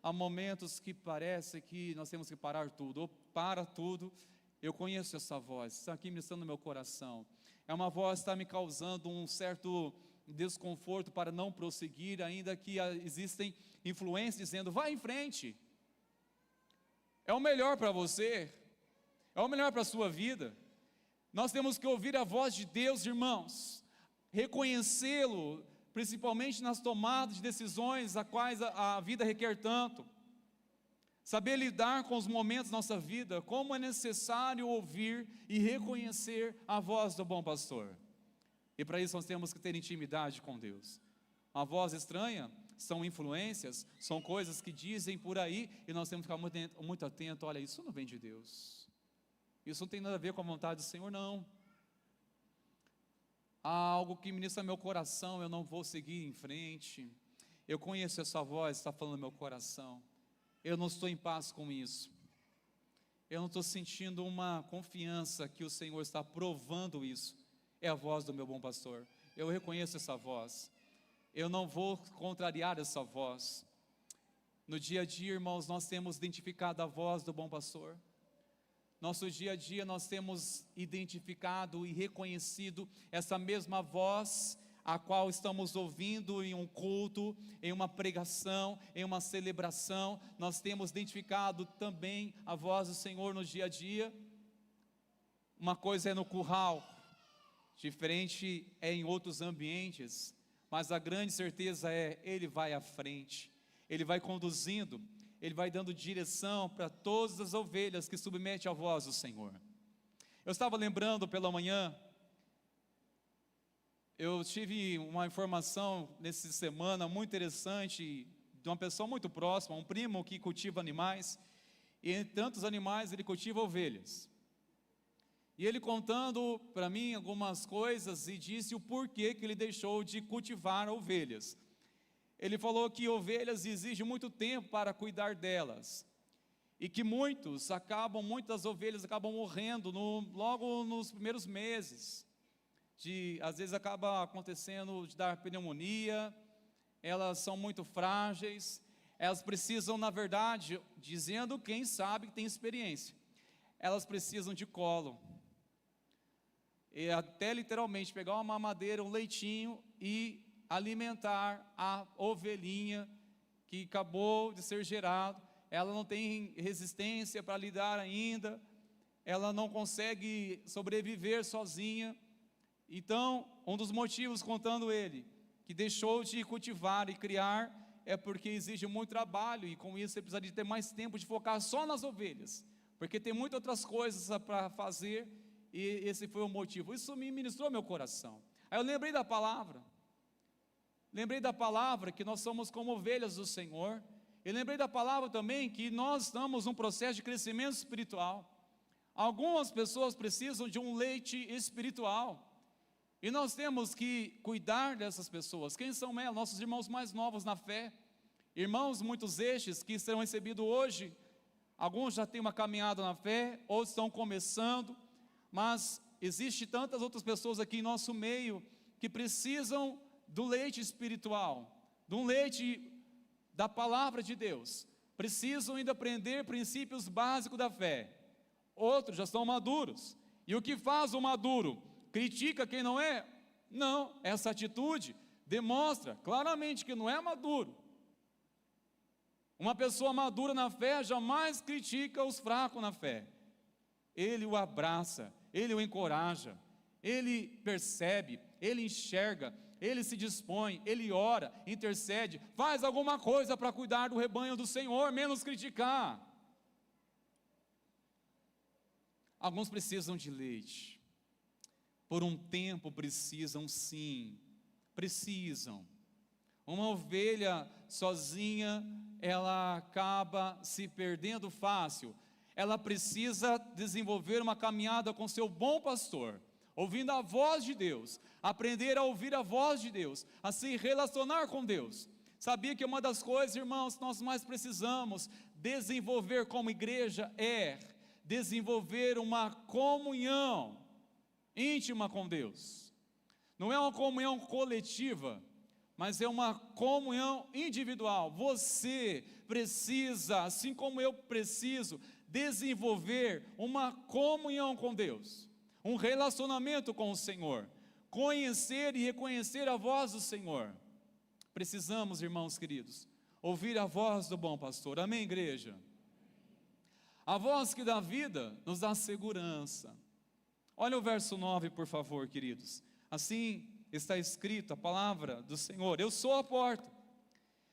Há momentos que parece que nós temos que parar tudo, ou para tudo. Eu conheço essa voz, está aqui ministrando no meu coração. É uma voz que está me causando um certo desconforto para não prosseguir, ainda que existem influências dizendo: vai em frente, é o melhor para você, é o melhor para a sua vida. Nós temos que ouvir a voz de Deus, irmãos, reconhecê-lo, principalmente nas tomadas de decisões a quais a vida requer tanto. Saber lidar com os momentos da nossa vida, como é necessário ouvir e reconhecer a voz do bom pastor. E para isso nós temos que ter intimidade com Deus. Uma voz estranha são influências, são coisas que dizem por aí, e nós temos que ficar muito atento. Olha, isso não vem de Deus, isso não tem nada a ver com a vontade do Senhor, não. Há algo que ministra meu coração, eu não vou seguir em frente. Eu conheço essa voz, está falando no meu coração. Eu não estou em paz com isso. Eu não estou sentindo uma confiança que o Senhor está provando isso. É a voz do meu bom pastor. Eu reconheço essa voz. Eu não vou contrariar essa voz. No dia a dia, irmãos, nós temos identificado a voz do bom pastor. Nosso dia a dia nós temos identificado e reconhecido essa mesma voz a qual estamos ouvindo em um culto, em uma pregação, em uma celebração. Nós temos identificado também a voz do Senhor no dia a dia. Uma coisa é no curral, diferente é em outros ambientes, mas a grande certeza é: Ele vai à frente, Ele vai conduzindo, Ele vai dando direção para todas as ovelhas que submetem à voz do Senhor. Eu estava lembrando pela manhã, eu tive uma informação nessa semana muito interessante, de uma pessoa muito próxima, um primo que cultiva animais, e entre tantos animais ele cultiva ovelhas. E ele contando para mim algumas coisas e disse o porquê que ele deixou de cultivar ovelhas. Ele falou que ovelhas exigem muito tempo para cuidar delas, e que muitas ovelhas acabam morrendo logo nos primeiros meses. Às vezes acaba acontecendo de dar pneumonia, elas são muito frágeis, elas precisam, na verdade, dizendo quem sabe que tem experiência, elas precisam de colo, e até literalmente pegar uma mamadeira, um leitinho e alimentar a ovelhinha que acabou de ser gerado. Ela não tem resistência para lidar ainda, ela não consegue sobreviver sozinha. Então, um dos motivos, contando ele, que deixou de cultivar e criar, é porque exige muito trabalho, e com isso você precisa de ter mais tempo de focar só nas ovelhas, porque tem muitas outras coisas para fazer, e esse foi o motivo. Isso me ministrou meu coração. Aí eu lembrei da palavra que nós somos como ovelhas do Senhor. Eu lembrei da palavra também que nós estamos num processo de crescimento espiritual. Algumas pessoas precisam de um leite espiritual, e nós temos que cuidar dessas pessoas. Quem são elas? Nossos irmãos mais novos na fé, irmãos muitos estes que serão recebidos hoje. Alguns já têm uma caminhada na fé, outros estão começando, mas existe tantas outras pessoas aqui em nosso meio que precisam do leite espiritual, de um leite da palavra de Deus. Precisam ainda aprender princípios básicos da fé. Outros já estão maduros. E o que faz o maduro? Critica quem não é? Não, essa atitude demonstra claramente que não é maduro. Uma pessoa madura na fé jamais critica os fracos na fé. Ele o abraça, ele o encoraja, ele percebe, ele enxerga, ele se dispõe, ele ora, intercede, faz alguma coisa para cuidar do rebanho do Senhor, menos criticar. Alguns precisam de leite. Por um tempo precisam, sim, precisam. Uma ovelha sozinha, ela acaba se perdendo fácil. Ela precisa desenvolver uma caminhada com seu bom pastor, ouvindo a voz de Deus, aprender a ouvir a voz de Deus, a se relacionar com Deus. Sabia que uma das coisas, irmãos, que nós mais precisamos desenvolver como igreja é desenvolver uma comunhão íntima com Deus. Não é uma comunhão coletiva, mas é uma comunhão individual. Você precisa, assim como eu preciso, desenvolver uma comunhão com Deus, um relacionamento com o Senhor, conhecer e reconhecer a voz do Senhor. Precisamos, irmãos queridos, ouvir a voz do bom pastor. Amém, igreja? A voz que dá vida nos dá segurança. Olha o verso 9, por favor, queridos. Assim está escrito a palavra do Senhor: eu sou a porta.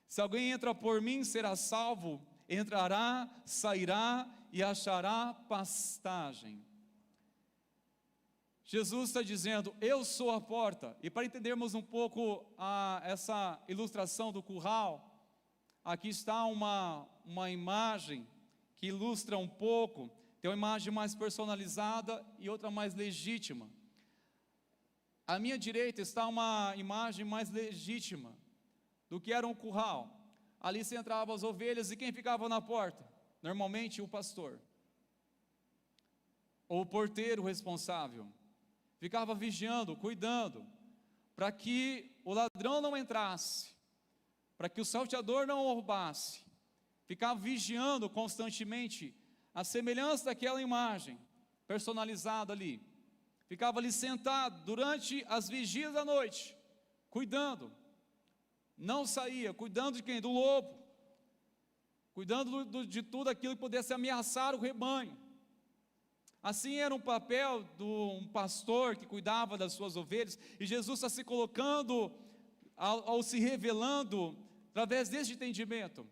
Se alguém entra por mim, será salvo, entrará, sairá e achará pastagem. Jesus está dizendo: eu sou a porta. E para entendermos um pouco essa ilustração do curral, aqui está uma imagem que ilustra um pouco. Tem uma imagem mais personalizada e outra mais legítima. À minha direita está uma imagem mais legítima do que era um curral. Ali se entravam as ovelhas e quem ficava na porta? Normalmente o pastor, ou o porteiro responsável. Ficava vigiando, cuidando, para que o ladrão não entrasse, para que o salteador não roubasse. Ficava vigiando constantemente, a semelhança daquela imagem personalizada ali. Ficava ali sentado durante as vigias da noite, cuidando. Não saía, cuidando de quem? Do lobo. Cuidando de tudo aquilo que pudesse ameaçar o rebanho. Assim era um papel de um pastor que cuidava das suas ovelhas. E Jesus está se colocando, ao se revelando, através deste entendimento.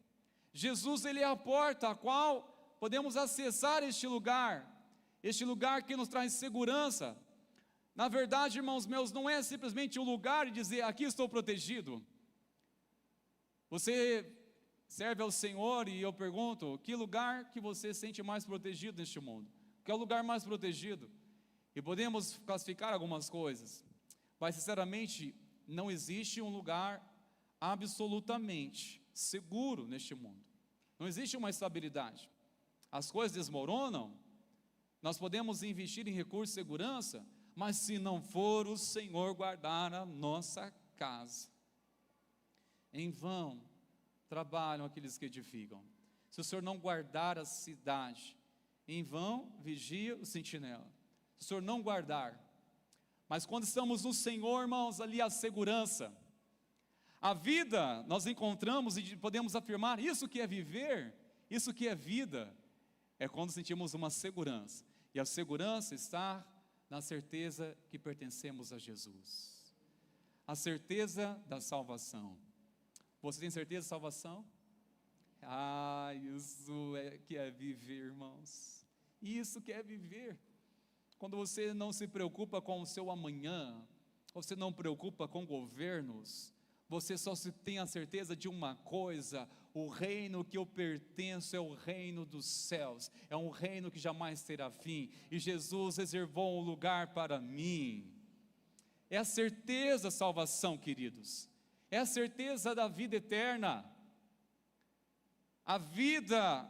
Jesus, ele é a porta a qual podemos acessar este lugar que nos traz segurança. Na verdade, irmãos meus, não é simplesmente um lugar e dizer: aqui estou protegido. Você serve ao Senhor e eu pergunto: que lugar que você sente mais protegido neste mundo? Que é o lugar mais protegido? E podemos classificar algumas coisas, mas sinceramente não existe um lugar absolutamente seguro neste mundo. Não existe uma estabilidade. As coisas desmoronam. Nós podemos investir em recursos de segurança, mas se não for o Senhor guardar a nossa casa, em vão trabalham aqueles que edificam. Se o Senhor não guardar a cidade, em vão vigia o sentinela. Se o Senhor não guardar. Mas quando estamos no Senhor, irmãos, ali a segurança. A vida, nós encontramos e podemos afirmar: isso que é viver, isso que é vida, é quando sentimos uma segurança. E a segurança está na certeza que pertencemos a Jesus. A certeza da salvação. Você tem certeza da salvação? Isso é que é viver, irmãos. Isso que é viver. Quando você não se preocupa com o seu amanhã, você não preocupa com governos, você só tem a certeza de uma coisa: o reino que eu pertenço é o reino dos céus, é um reino que jamais terá fim, e Jesus reservou um lugar para mim. É a certeza da salvação, queridos, é a certeza da vida eterna. A vida,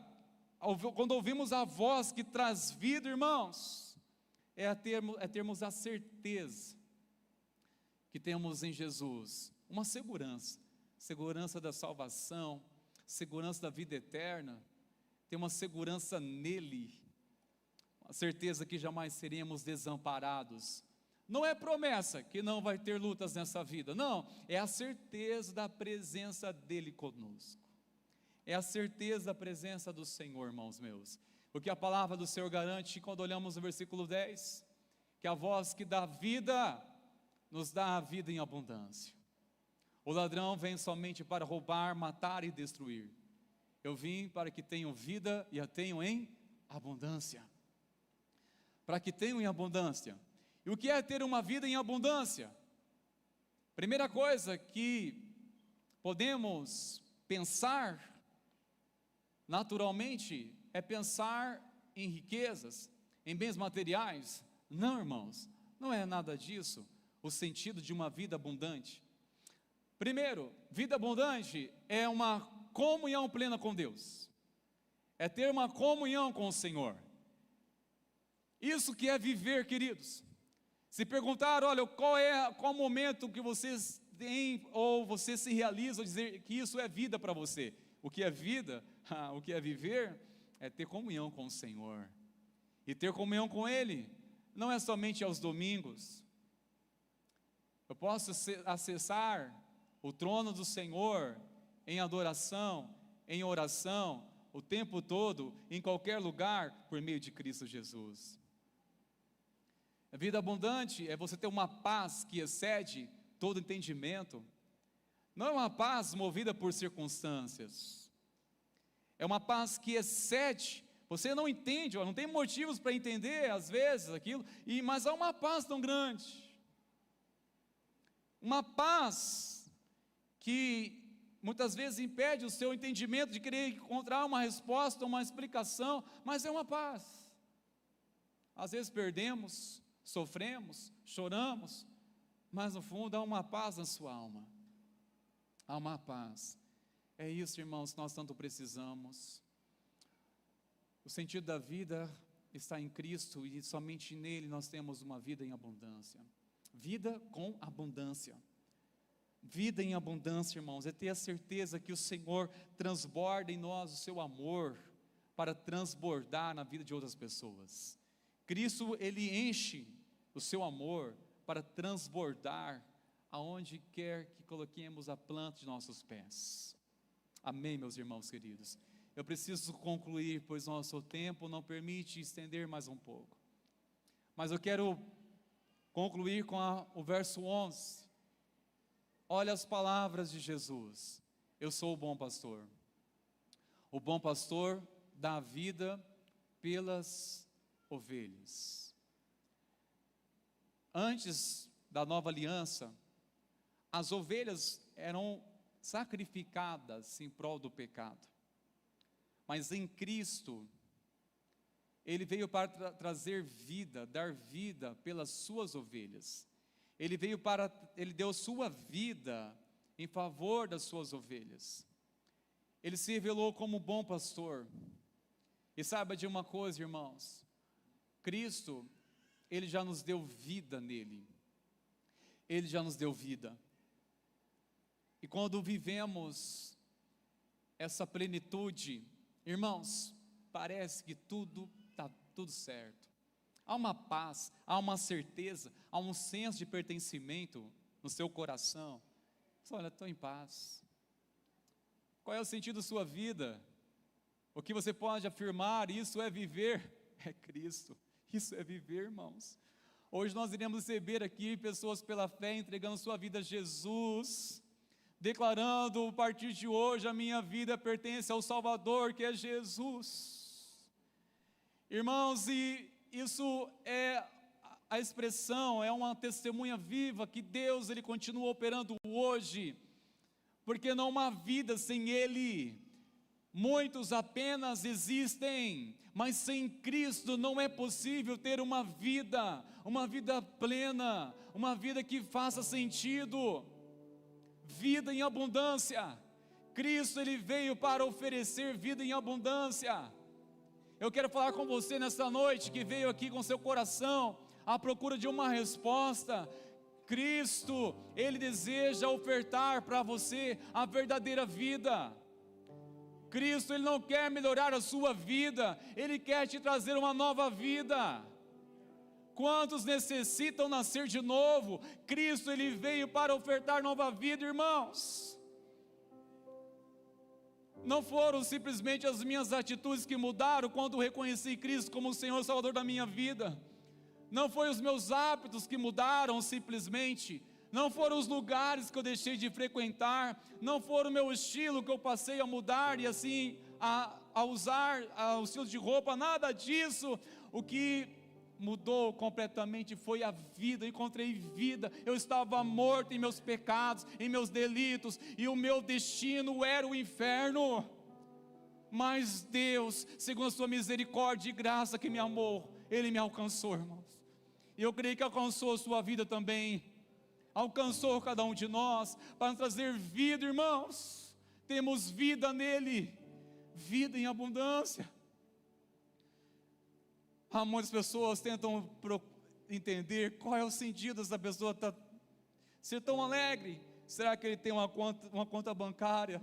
quando ouvimos a voz que traz vida, irmãos, é termos a certeza que temos em Jesus uma segurança da salvação, segurança da vida eterna, tem uma segurança nele, uma certeza que jamais seremos desamparados. Não é promessa que não vai ter lutas nessa vida, não, é a certeza da presença dele conosco, é a certeza da presença do Senhor, irmãos meus. O que a palavra do Senhor garante quando olhamos no versículo 10, que a voz que dá vida, nos dá a vida em abundância. O ladrão vem somente para roubar, matar e destruir. Eu vim para que tenham vida e a tenham em abundância. Para que tenham em abundância. E o que é ter uma vida em abundância? Primeira coisa que podemos pensar naturalmente é pensar em riquezas, em bens materiais. Não, irmãos, não é nada disso o sentido de uma vida abundante. Primeiro, vida abundante é uma comunhão plena com Deus, é ter uma comunhão com o Senhor, Isso que é viver, queridos. Se perguntar, olha, qual momento que vocês têm, ou você se realiza, ou dizer que isso é vida para você. O que é vida, o que é viver, é ter comunhão com o Senhor. E ter comunhão com Ele, não é somente aos domingos. Eu posso acessar o trono do Senhor em adoração, em oração, o tempo todo, em qualquer lugar, por meio de Cristo Jesus. A vida abundante é você ter uma paz que excede todo entendimento. Não é uma paz movida por circunstâncias. É uma paz que excede. Você não entende, não tem motivos para entender às vezes aquilo, mas há uma paz tão grande. Uma paz que muitas vezes impede o seu entendimento de querer encontrar uma resposta, uma explicação, mas é uma paz. Às vezes perdemos, sofremos, choramos, mas no fundo há uma paz na sua alma. Há uma paz. É isso, irmãos, que nós tanto precisamos. O sentido da vida está em Cristo e somente nele nós temos uma vida em abundância. Vida com abundância. Vida em abundância, irmãos, é ter a certeza que o Senhor transborda em nós o seu amor para transbordar na vida de outras pessoas. Cristo, Ele enche o seu amor para transbordar aonde quer que coloquemos a planta de nossos pés. Amém, meus irmãos queridos. Eu preciso concluir, pois nosso tempo não permite estender mais um pouco. Mas eu quero concluir com o verso 11. Olha as palavras de Jesus. Eu sou o bom pastor. O bom pastor dá a vida pelas ovelhas. Antes da nova aliança, as ovelhas eram sacrificadas em prol do pecado. Mas em Cristo, Ele veio para trazer vida, dar vida pelas suas ovelhas. Ele deu sua vida em favor das suas ovelhas. Ele se revelou como bom pastor. E saiba de uma coisa, irmãos, Cristo, Ele já nos deu vida nele. Ele já nos deu vida. E quando vivemos essa plenitude, irmãos, parece que está tudo certo. Há uma paz, há uma certeza, há um senso de pertencimento no seu coração. Você olha, estou em paz. Qual é o sentido da sua vida? O que você pode afirmar, isso é viver, é Cristo. Isso é viver, irmãos. Hoje nós iremos receber aqui pessoas pela fé entregando sua vida a Jesus, declarando a partir de hoje a minha vida pertence ao Salvador, que é Jesus. Irmãos, e isso é a expressão, é uma testemunha viva que Deus, Ele continua operando hoje, porque não há uma vida sem Ele. Muitos apenas existem, mas sem Cristo não é possível ter uma vida plena, uma vida que faça sentido, vida em abundância. Cristo, Ele veio para oferecer vida em abundância. Eu quero falar com você nesta noite, que veio aqui com seu coração à procura de uma resposta. Cristo, Ele deseja ofertar para você a verdadeira vida. Cristo, Ele não quer melhorar a sua vida, Ele quer te trazer uma nova vida. Quantos necessitam nascer de novo? Cristo, Ele veio para ofertar nova vida, irmãos. Não foram simplesmente as minhas atitudes que mudaram quando reconheci Cristo como o Senhor e Salvador da minha vida. Não foi os meus hábitos que mudaram simplesmente. Não foram os lugares que eu deixei de frequentar. Não foram o meu estilo que eu passei a mudar e assim a usar o estilo de roupa. Nada disso. O que mudou completamente foi a vida. Eu encontrei vida. Eu estava morto em meus pecados, em meus delitos, e o meu destino era o inferno. Mas Deus, segundo a sua misericórdia e graça que me amou, Ele me alcançou, irmãos. E eu creio que alcançou a sua vida também. Alcançou cada um de nós para nos trazer vida, irmãos. Temos vida nele, vida em abundância. Há muitas pessoas tentam entender qual é o sentido dessa pessoa ser tão alegre. Será que ele tem uma conta bancária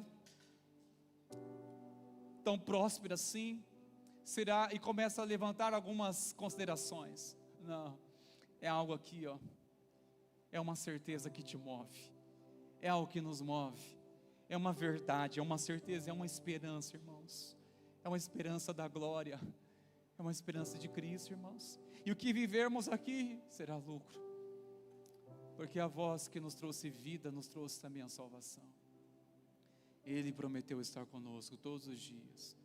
tão próspera assim? Será? E começa a levantar algumas considerações. Não, é algo aqui, ó. É uma certeza que te move. É algo que nos move. É uma verdade, é uma certeza, é uma esperança, irmãos. É uma esperança da glória. É uma esperança de Cristo, irmãos. E o que vivermos aqui será lucro. Porque a voz que nos trouxe vida, nos trouxe também a salvação. Ele prometeu estar conosco todos os dias.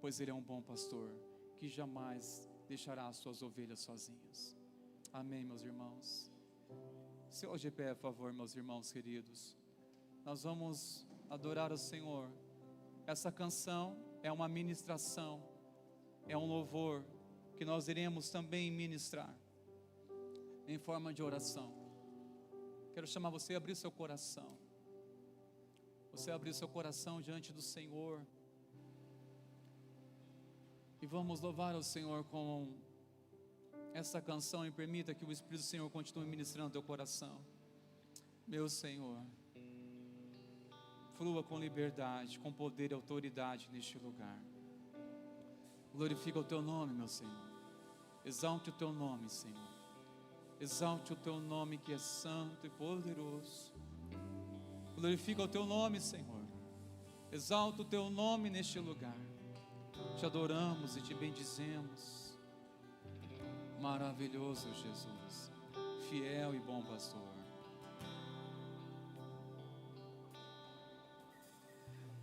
Pois Ele é um bom pastor, que jamais deixará as suas ovelhas sozinhas. Amém, meus irmãos. Se hoje de pé, por favor, meus irmãos queridos. Nós vamos adorar o Senhor. Essa canção é uma ministração, é um louvor que nós iremos também ministrar em forma de oração. Quero chamar você a abrir seu coração. Você abrir seu coração diante do Senhor. E vamos louvar ao Senhor com essa canção, e permita que o Espírito do Senhor continue ministrando teu coração. Meu Senhor, flua com liberdade, com poder e autoridade neste lugar. Glorifica o teu nome, meu Senhor. Exalte o teu nome, Senhor. Exalte o teu nome que é santo e poderoso. Glorifica o teu nome, Senhor. Exalta o teu nome neste lugar. Te adoramos e te bendizemos. Maravilhoso Jesus, fiel e bom pastor.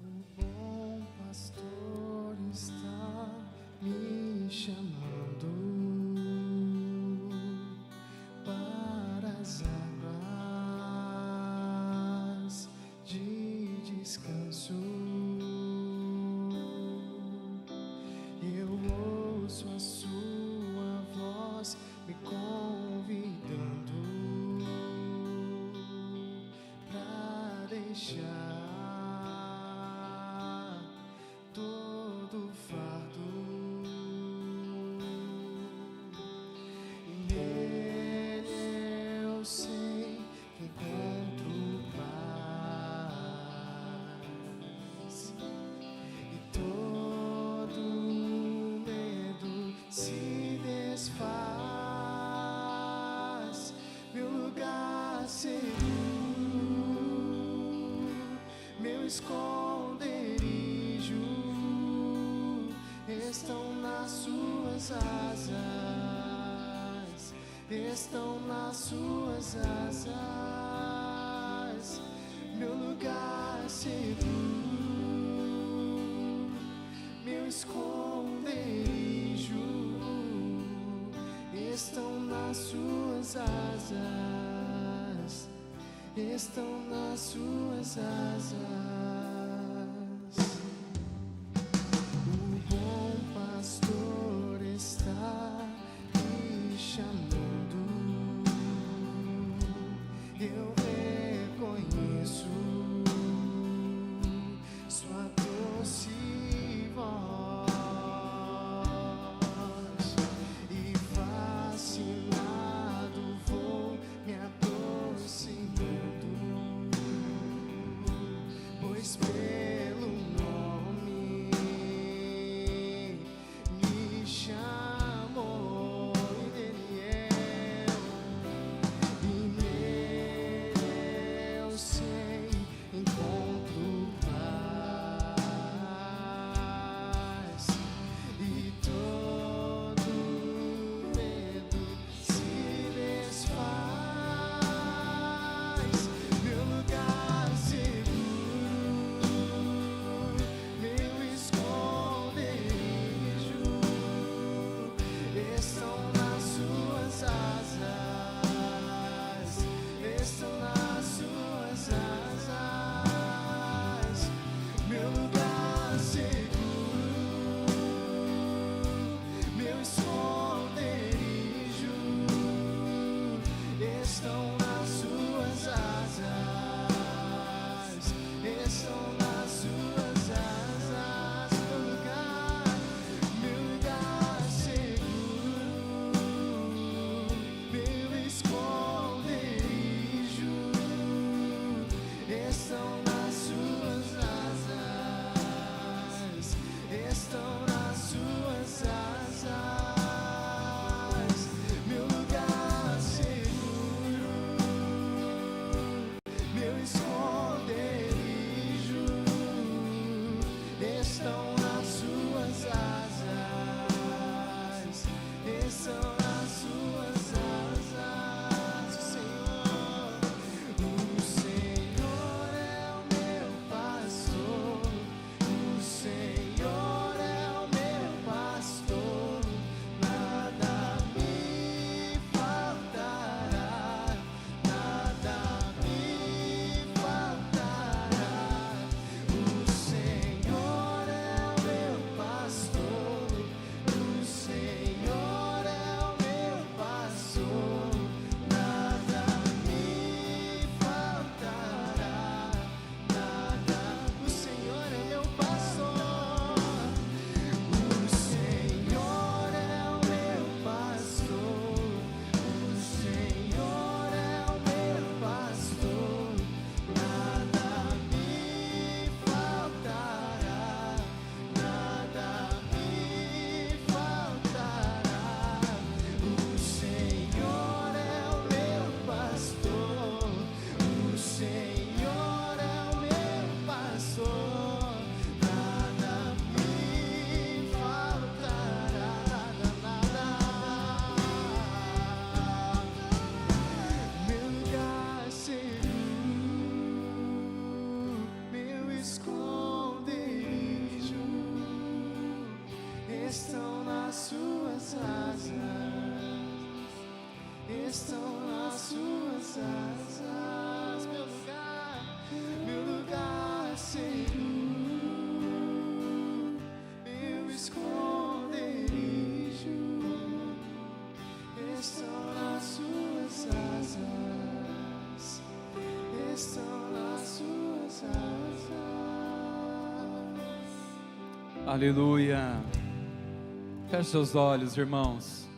O bom pastor está me chamando para as águas de descanso. Eu ouço a sua voz me convidando para deixar todo fardo. E nele eu sei que encontro paz, e todo medo se desfaz. Meu lugar seguro, meu esconderijo estão nas suas asas, estão nas suas asas. Meu lugar seguro, meu esconderijo estão nas suas asas, estão nas suas asas. O bom pastor está me chamando. Eu reconheço sua doce voz, e vacinado vou me aproximando, pois estão nas suas asas. Aleluia. Feche seus olhos, irmãos.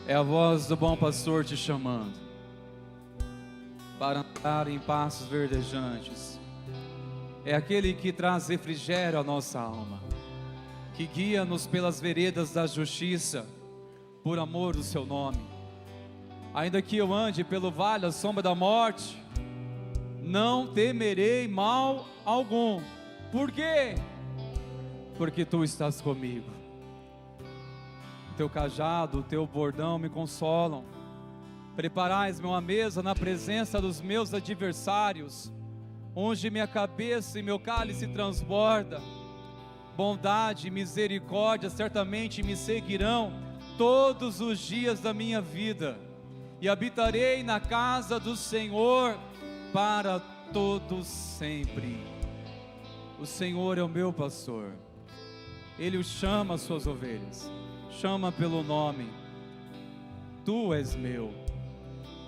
É a voz do bom pastor te chamando para andar em passos verdejantes. É aquele que traz refrigério à nossa alma, que guia-nos pelas veredas da justiça, por amor do seu nome. Ainda que eu ande pelo vale da sombra da morte, não temerei mal algum. Por quê? Porque tu estás comigo. O teu cajado, o teu bordão me consolam. Preparais-me uma mesa na presença dos meus adversários. Unge minha cabeça e meu cálice transborda. Bondade e misericórdia certamente me seguirão todos os dias da minha vida, e habitarei na casa do Senhor para todos sempre. O Senhor é o meu pastor, Ele o chama as suas ovelhas, chama pelo nome. Tu és meu.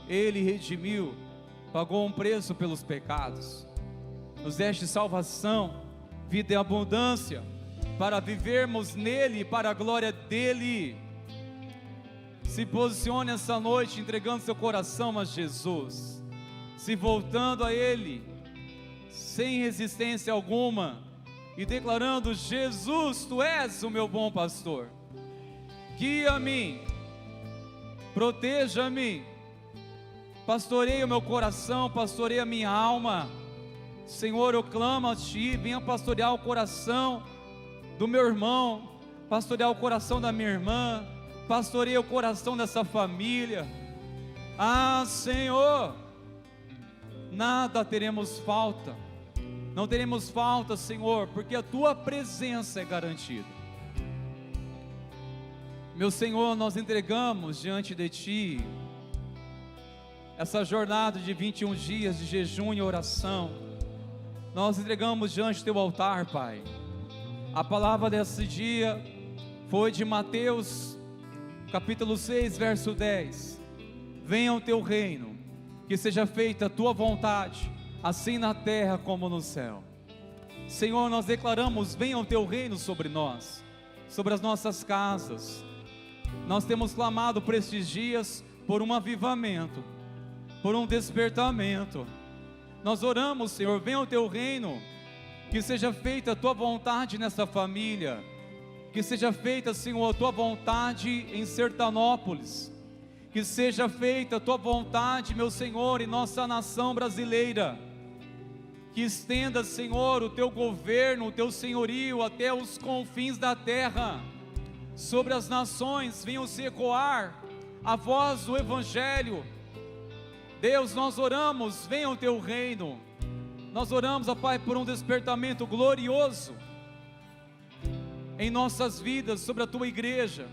Ele redimiu, pagou um preço pelos pecados, nos deste salvação, vida e abundância, para vivermos nele e para a glória dele. Se posicione essa noite entregando seu coração a Jesus, se voltando a Ele, sem resistência alguma, e declarando: Jesus, Tu és o meu bom pastor, guia-me, proteja-me, pastoreia o meu coração, pastoreia a minha alma. Senhor, eu clamo a Ti, venha pastorear o coração do meu irmão, pastorear o coração da minha irmã, pastoreia o coração dessa família. Ah, Senhor, nada teremos falta, não teremos falta, Senhor, porque a Tua presença é garantida. Meu Senhor, nós entregamos diante de Ti essa jornada de 21 dias de jejum e oração. Nós entregamos diante do Teu altar, Pai. A palavra desse dia foi de Mateus capítulo 6, verso 10. Venha o Teu reino, que seja feita a Tua vontade, assim na terra como no céu. Senhor, nós declaramos: venha o Teu reino sobre nós, sobre as nossas casas. Nós temos clamado por estes dias por um avivamento, por um despertamento. Nós oramos, Senhor, venha o Teu reino, que seja feita a Tua vontade nessa família, que seja feita, Senhor, a Tua vontade em Sertanópolis, que seja feita a Tua vontade, meu Senhor, em nossa nação brasileira, que estenda, Senhor, o Teu governo, o Teu senhorio até os confins da terra, sobre as nações venham se ecoar a voz do Evangelho. Deus, nós oramos, venha o Teu reino. Nós oramos, ó Pai, por um despertamento glorioso em nossas vidas, sobre a Tua igreja,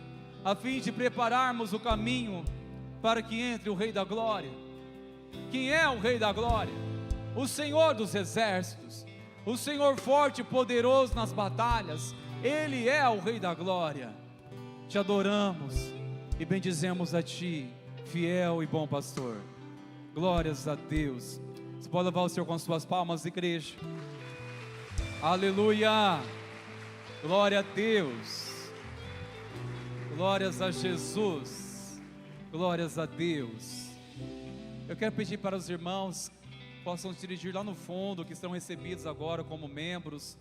a fim de prepararmos o caminho para que entre o Rei da Glória. Quem é o Rei da Glória? O Senhor dos exércitos, o Senhor forte e poderoso nas batalhas. Ele é o Rei da Glória. Te adoramos e bendizemos a Ti, fiel e bom pastor. Glórias a Deus. Você pode levar o Senhor com suas palmas, igreja. Aleluia. Glória a Deus. Glórias a Jesus. Glórias a Deus. Eu quero pedir para os irmãos que possam se dirigir lá no fundo, que estão recebidos agora como membros,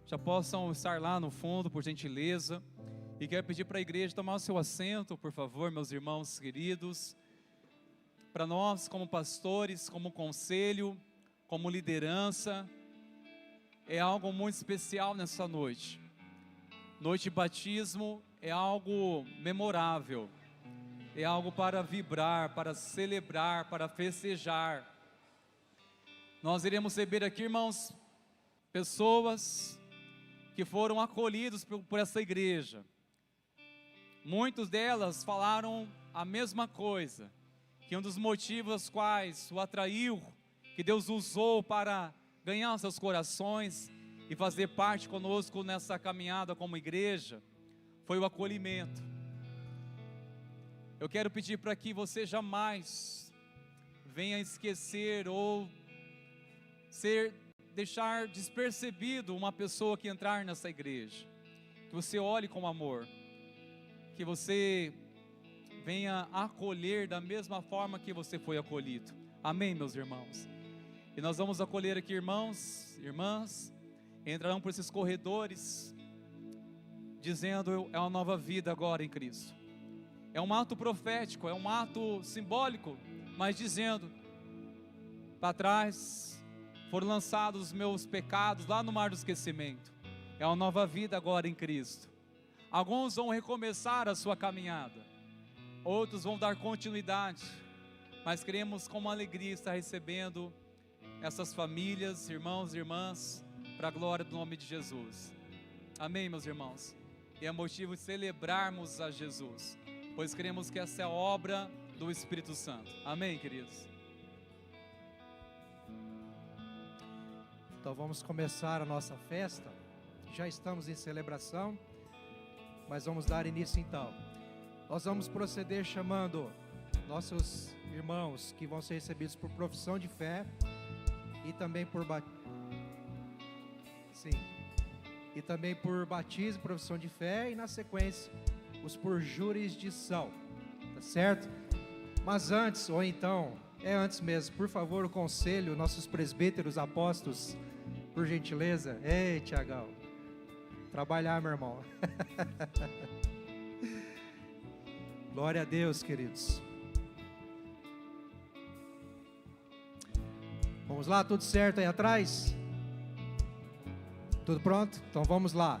já possam estar lá no fundo, por gentileza. E quero pedir para a igreja tomar o seu assento, por favor, meus irmãos queridos. Para nós, como pastores, como conselho, como liderança, é algo muito especial nessa noite. Noite de batismo é algo memorável, é algo para vibrar, para celebrar, para festejar. Nós iremos receber aqui, irmãos, pessoas que foram acolhidos por essa igreja. Muitas delas falaram a mesma coisa, que um dos motivos aos quais o atraiu, que Deus usou para ganhar seus corações e fazer parte conosco nessa caminhada como igreja, foi o acolhimento. Eu quero pedir para que você jamais venha esquecer ou deixar despercebido uma pessoa que entrar nessa igreja. Que você olhe com amor, que você venha acolher da mesma forma que você foi acolhido. Amém, meus irmãos? E nós vamos acolher aqui irmãos, irmãs, entrarão por esses corredores, dizendo: é uma nova vida agora em Cristo. É um ato profético, é um ato simbólico, mas dizendo: para trás foram lançados os meus pecados lá no mar do esquecimento. É uma nova vida agora em Cristo. Alguns vão recomeçar a sua caminhada, outros vão dar continuidade, mas queremos com alegria estar recebendo essas famílias, irmãos e irmãs, para a glória do nome de Jesus. Amém, meus irmãos? E é motivo de celebrarmos a Jesus, pois queremos que essa é a obra do Espírito Santo. Amém, queridos? Então vamos começar a nossa festa. Já estamos em celebração, mas vamos dar início então. Nós vamos proceder chamando nossos irmãos que vão ser recebidos por profissão de fé e também por batismo, profissão de fé, e na sequência os por jurisdição, tá certo? Mas antes, ou então, antes mesmo, por favor, o conselho, nossos presbíteros, apóstolos, por gentileza. Ei, Tiagão, trabalhar, meu irmão. Glória a Deus, queridos. Vamos lá, tudo certo aí atrás? Tudo pronto? Então vamos lá.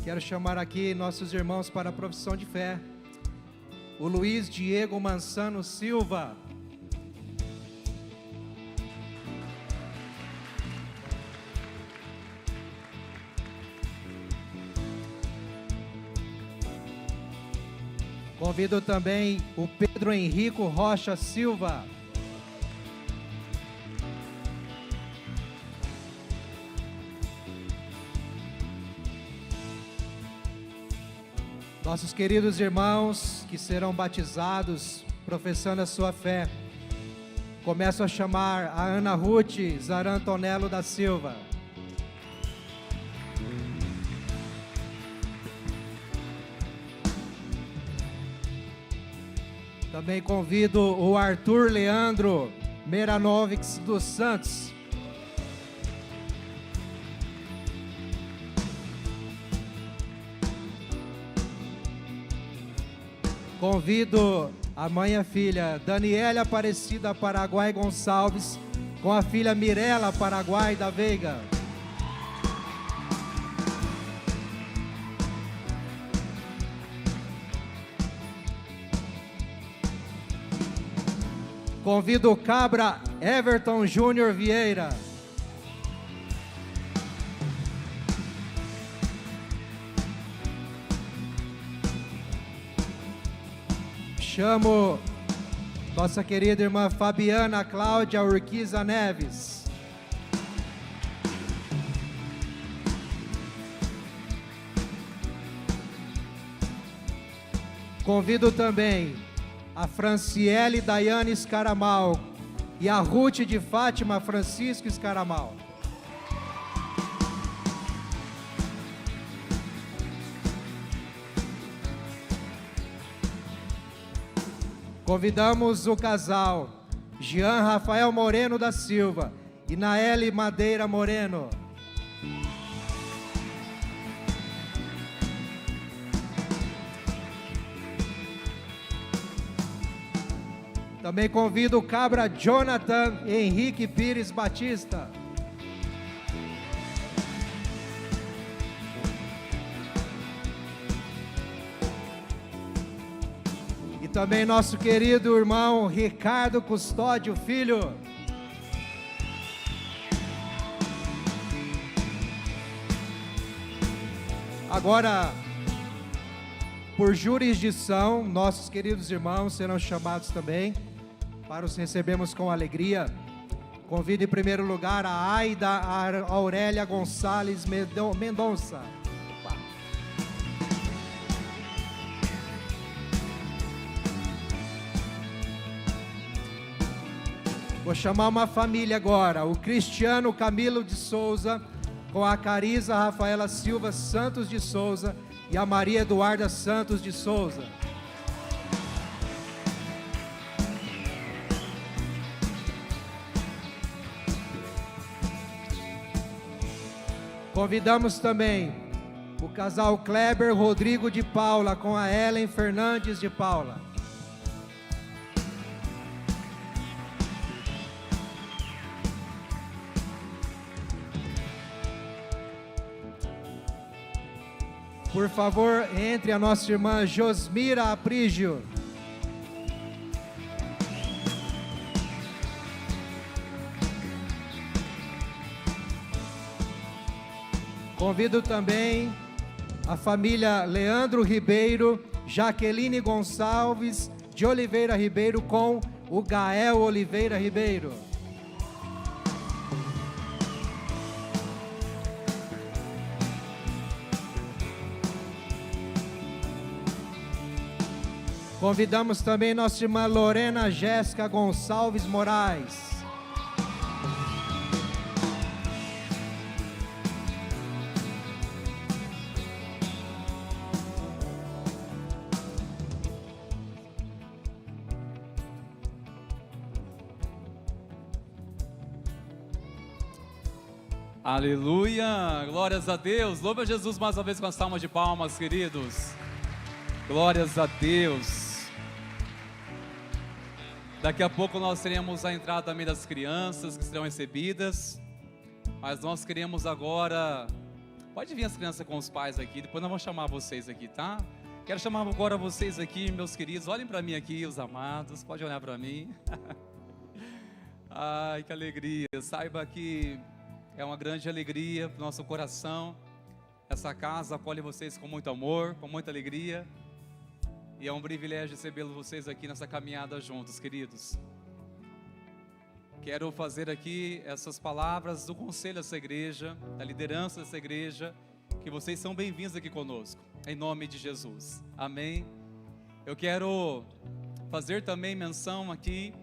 Quero chamar aqui nossos irmãos para a profissão de fé. O Luiz Diego Mansano Silva. Convido também o Pedro Henrico Rocha Silva. Nossos queridos irmãos que serão batizados, professando a sua fé. Começo a chamar a Ana Ruth Zarantonello da Silva. Também convido o Arthur Leandro Meranovics dos Santos. Convido a mãe e a filha Daniela Aparecida Paraguai Gonçalves com a filha Mirela Paraguai da Veiga. Convido o cabra Everton Júnior Vieira. Chamo nossa querida irmã Fabiana Cláudia Urquiza Neves. Convido também a Franciele Daiane Escaramal e a Ruth de Fátima Francisco Escaramal. Convidamos o casal Jean Rafael Moreno da Silva e Naeli Madeira Moreno. Também convido o cabra Jonathan Henrique Pires Batista. E também nosso querido irmão Ricardo Custódio Filho. Agora, por jurisdição, nossos queridos irmãos serão chamados também, para os recebermos com alegria. Convido em primeiro lugar a Aida Aurélia Gonçalves Mendonça. Vou chamar uma família agora, o Cristiano Camilo de Souza, com a Carisa Rafaela Silva Santos de Souza e a Maria Eduarda Santos de Souza. Convidamos também o casal Kleber Rodrigo de Paula com a Ellen Fernandes de Paula. Por favor, entre a nossa irmã Josmira Aprígio. Convido também a família Leandro Ribeiro, Jaqueline Gonçalves de Oliveira Ribeiro com o Gael Oliveira Ribeiro. Convidamos também nossa irmã Lorena Jéssica Gonçalves Moraes. Aleluia, glórias a Deus. Louva a Jesus mais uma vez com as salvas de palmas, queridos. Glórias a Deus. Daqui a pouco nós teremos a entrada também das crianças que serão recebidas. Mas nós queremos agora... Pode vir as crianças com os pais aqui, depois nós vamos chamar vocês aqui, tá? Quero chamar agora vocês aqui, meus queridos. Olhem para mim aqui, os amados. Pode olhar para mim. Ai, que alegria. Saiba que é uma grande alegria para o nosso coração. Essa casa acolhe vocês com muito amor, com muita alegria. E é um privilégio recebê-los vocês aqui nessa caminhada juntos, queridos. Quero fazer aqui essas palavras do conselho dessa igreja, da liderança dessa igreja, que vocês são bem-vindos aqui conosco, em nome de Jesus. Amém? Eu quero fazer também menção aqui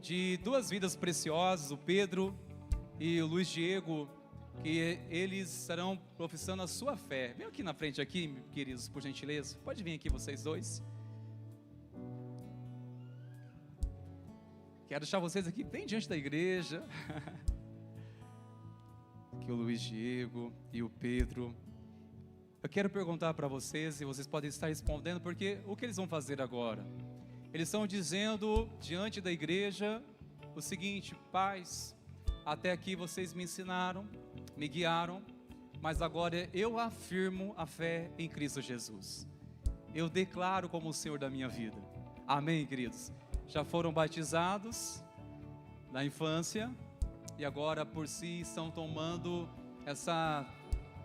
de duas vidas preciosas, o Pedro e o Luiz Diego, que eles estarão professando a sua fé. Vem aqui na frente aqui, queridos, por gentileza. Pode vir aqui vocês dois. Quero deixar vocês aqui bem diante da igreja. Aqui o Luiz Diego e o Pedro. Eu quero perguntar para vocês, e vocês podem estar respondendo, porque o que eles vão fazer agora? Eles estão dizendo diante da igreja o seguinte: pais, até aqui vocês me ensinaram, me guiaram, mas agora eu afirmo a fé em Cristo Jesus. Eu declaro como o Senhor da minha vida. Amém, queridos? Já foram batizados na infância e agora por si estão tomando essa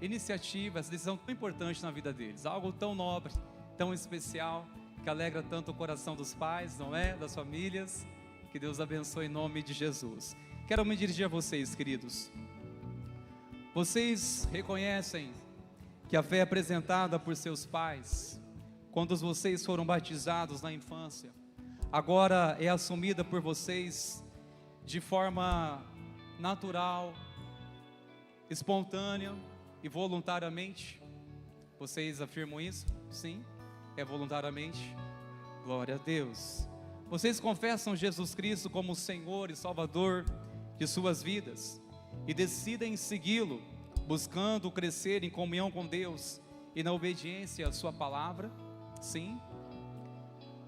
iniciativa, essa decisão tão importante na vida deles. Algo tão nobre, tão especial, que alegra tanto o coração dos pais, não é? Das famílias. Que Deus abençoe em nome de Jesus. Quero me dirigir a vocês, queridos. Vocês reconhecem que a fé apresentada por seus pais, quando vocês foram batizados na infância, agora é assumida por vocês de forma natural, espontânea e voluntariamente? Vocês afirmam isso? Sim, é voluntariamente. Glória a Deus. Vocês confessam Jesus Cristo como Senhor e Salvador de suas vidas e decidem segui-lo, buscando crescer em comunhão com Deus e na obediência à sua palavra? Sim.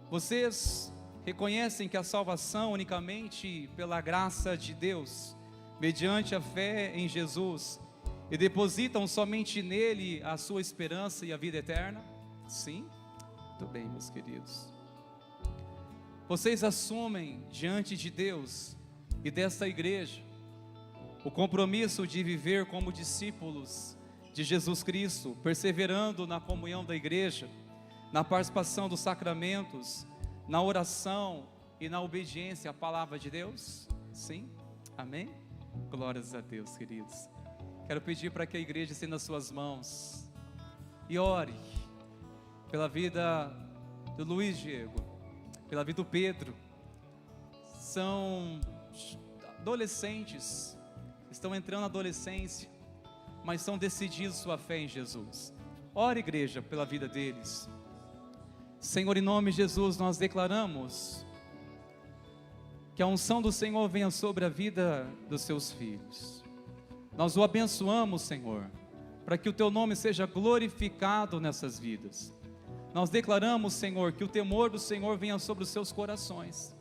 Vocês reconhecem que a salvação unicamente pela graça de Deus, mediante a fé em Jesus, e depositam somente nele a sua esperança e a vida eterna? Sim. Muito bem, meus queridos. Vocês assumem diante de Deus e desta igreja o compromisso de viver como discípulos de Jesus Cristo, perseverando na comunhão da igreja, na participação dos sacramentos, na oração e na obediência à palavra de Deus? Sim? Amém? Glórias a Deus, queridos. Quero pedir para que a igreja estenda as suas mãos e ore pela vida do Luiz Diego, pela vida do Pedro. São adolescentes, estão entrando na adolescência, mas são decididos sua fé em Jesus. Ora, igreja, pela vida deles. Senhor, em nome de Jesus, nós declaramos que a unção do Senhor venha sobre a vida dos seus filhos. Nós o abençoamos, Senhor, para que o teu nome seja glorificado nessas vidas. Nós declaramos, Senhor, que o temor do Senhor venha sobre os seus corações.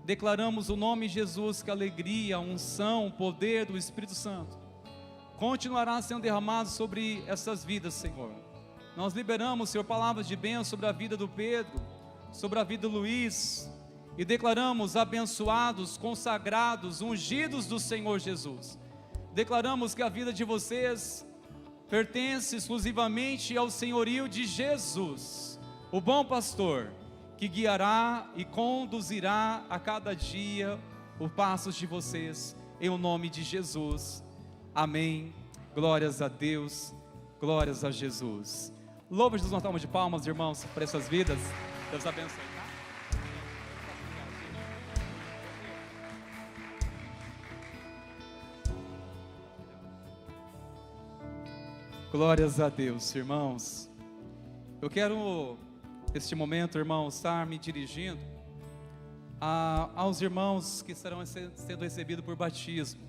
Declaramos o nome de Jesus, que a alegria, a unção, o poder do Espírito Santo continuará sendo derramado sobre essas vidas, Senhor. Nós liberamos, Senhor, palavras de bênção sobre a vida do Pedro, sobre a vida do Luiz, e declaramos abençoados, consagrados, ungidos do Senhor Jesus. Declaramos que a vida de vocês pertence exclusivamente ao senhorio de Jesus, o bom pastor, que guiará e conduzirá a cada dia os passos de vocês, em o nome de Jesus. Amém. Glórias a Deus, glórias a Jesus. Louva Jesus, uma salva de palmas, irmãos, por essas vidas. Deus abençoe. Glórias a Deus, irmãos. Eu quero, neste momento, irmãos, estar me dirigindo aos irmãos que estarão sendo recebidos por batismo.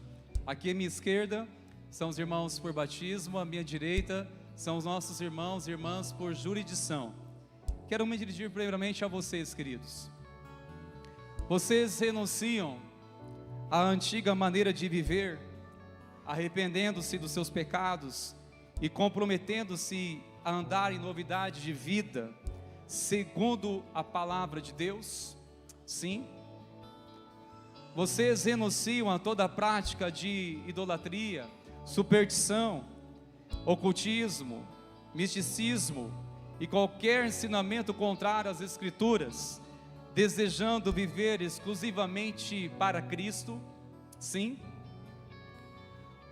Aqui à minha esquerda são os irmãos por batismo, à minha direita são os nossos irmãos e irmãs por jurisdição. Quero me dirigir primeiramente a vocês, queridos. Vocês renunciam à antiga maneira de viver, arrependendo-se dos seus pecados e comprometendo-se a andar em novidade de vida, segundo a palavra de Deus? Sim. Vocês renunciam a toda a prática de idolatria, superstição, ocultismo, misticismo e qualquer ensinamento contrário às Escrituras, desejando viver exclusivamente para Cristo? Sim.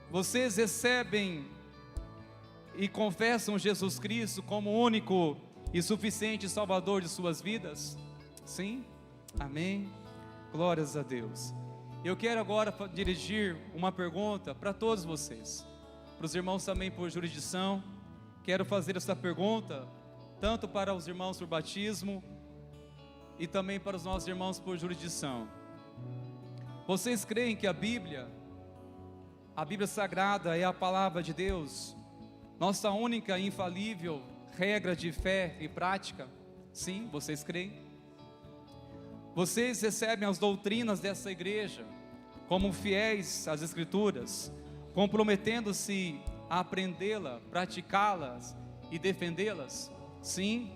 Vocês recebem e confessam Jesus Cristo como único e suficiente Salvador de suas vidas? Sim? Amém? Glórias a Deus. Eu quero agora dirigir uma pergunta para todos vocês, para os irmãos também por jurisdição. Quero fazer essa pergunta tanto para os irmãos por batismo e também para os nossos irmãos por jurisdição. Vocês creem que a Bíblia Sagrada é a palavra de Deus, nossa única e infalível regra de fé e prática? Sim, vocês creem? Vocês recebem as doutrinas dessa igreja como fiéis às Escrituras, comprometendo-se a aprendê-la, praticá-las e defendê-las? Sim.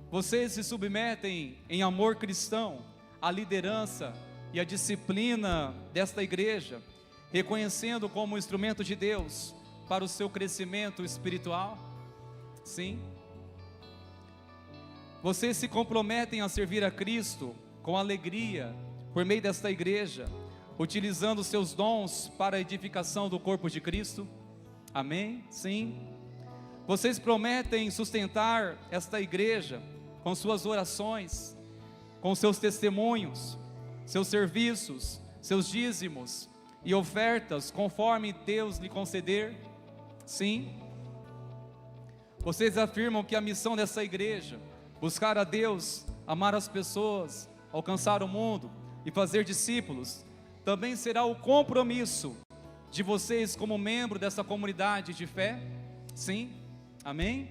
Vocês se submetem em amor cristão à liderança e à disciplina desta igreja, reconhecendo como instrumento de Deus para o seu crescimento espiritual? Sim. Vocês se comprometem a servir a Cristo com alegria por meio desta igreja, utilizando seus dons para a edificação do corpo de Cristo? Amém? Sim. Vocês prometem sustentar esta igreja com suas orações, com seus testemunhos, seus serviços, seus dízimos e ofertas, conforme Deus lhe conceder? Sim. Vocês afirmam que a missão dessa igreja, buscar a Deus, amar as pessoas, alcançar o mundo e fazer discípulos, também será o compromisso de vocês como membro dessa comunidade de fé? Sim. Amém?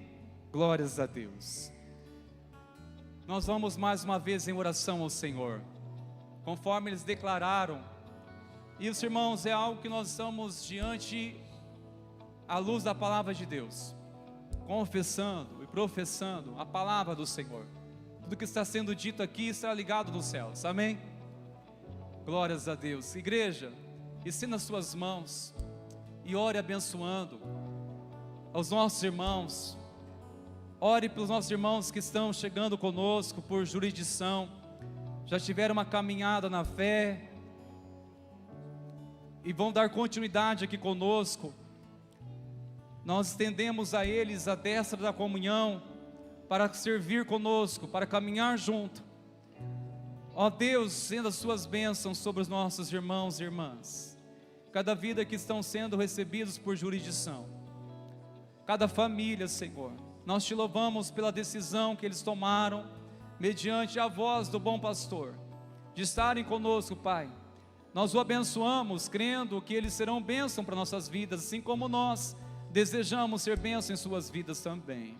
Glórias a Deus. Nós vamos mais uma vez em oração ao Senhor, conforme eles declararam. Isso, irmãos, é algo que nós estamos diante à luz da palavra de Deus, confessando e professando a palavra do Senhor. Tudo que está sendo dito aqui está ligado nos céus. Amém? Glórias a Deus. Igreja, estenda as suas mãos e ore abençoando aos nossos irmãos. Ore pelos nossos irmãos que estão chegando conosco por jurisdição, já tiveram uma caminhada na fé e vão dar continuidade aqui conosco. Nós estendemos a eles a destra da comunhão para servir conosco, para caminhar junto. Ó Deus, sendo as suas bênçãos sobre os nossos irmãos e irmãs, cada vida que estão sendo recebidos por jurisdição, cada família, Senhor, nós te louvamos pela decisão que eles tomaram, mediante a voz do bom pastor, de estarem conosco, Pai. Nós o abençoamos, crendo que eles serão bênção para nossas vidas, assim como nós desejamos ser bênção em suas vidas também.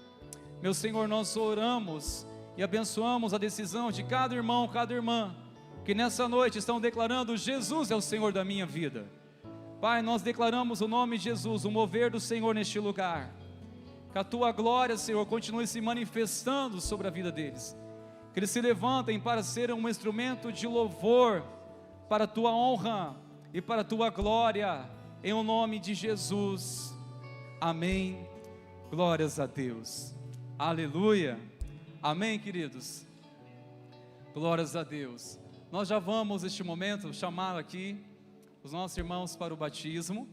Meu Senhor, nós oramos e abençoamos a decisão de cada irmão, cada irmã, que nessa noite estão declarando: Jesus é o Senhor da minha vida. Pai, nós declaramos o nome de Jesus, o mover do Senhor neste lugar. Que a Tua glória, Senhor, continue se manifestando sobre a vida deles. Que eles se levantem para ser um instrumento de louvor, para a Tua honra e para a Tua glória, em o nome de Jesus. Amém. Glórias a Deus. Aleluia. Amém, queridos? Glórias a Deus. Nós já vamos, neste momento, chamar aqui os nossos irmãos para o batismo.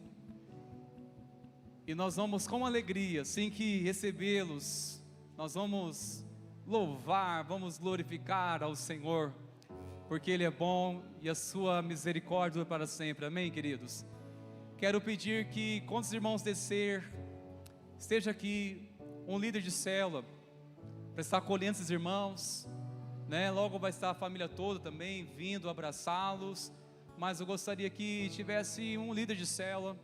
E nós vamos com alegria, assim que recebê-los, nós vamos louvar, vamos glorificar ao Senhor, porque Ele é bom e a sua misericórdia dura para sempre. Amém, queridos? Quero pedir que, quando os irmãos descer, esteja aqui um líder de célula, para estar acolhendo esses irmãos, né? Logo vai estar a família toda também vindo abraçá-los, mas eu gostaria que tivesse um líder de célula,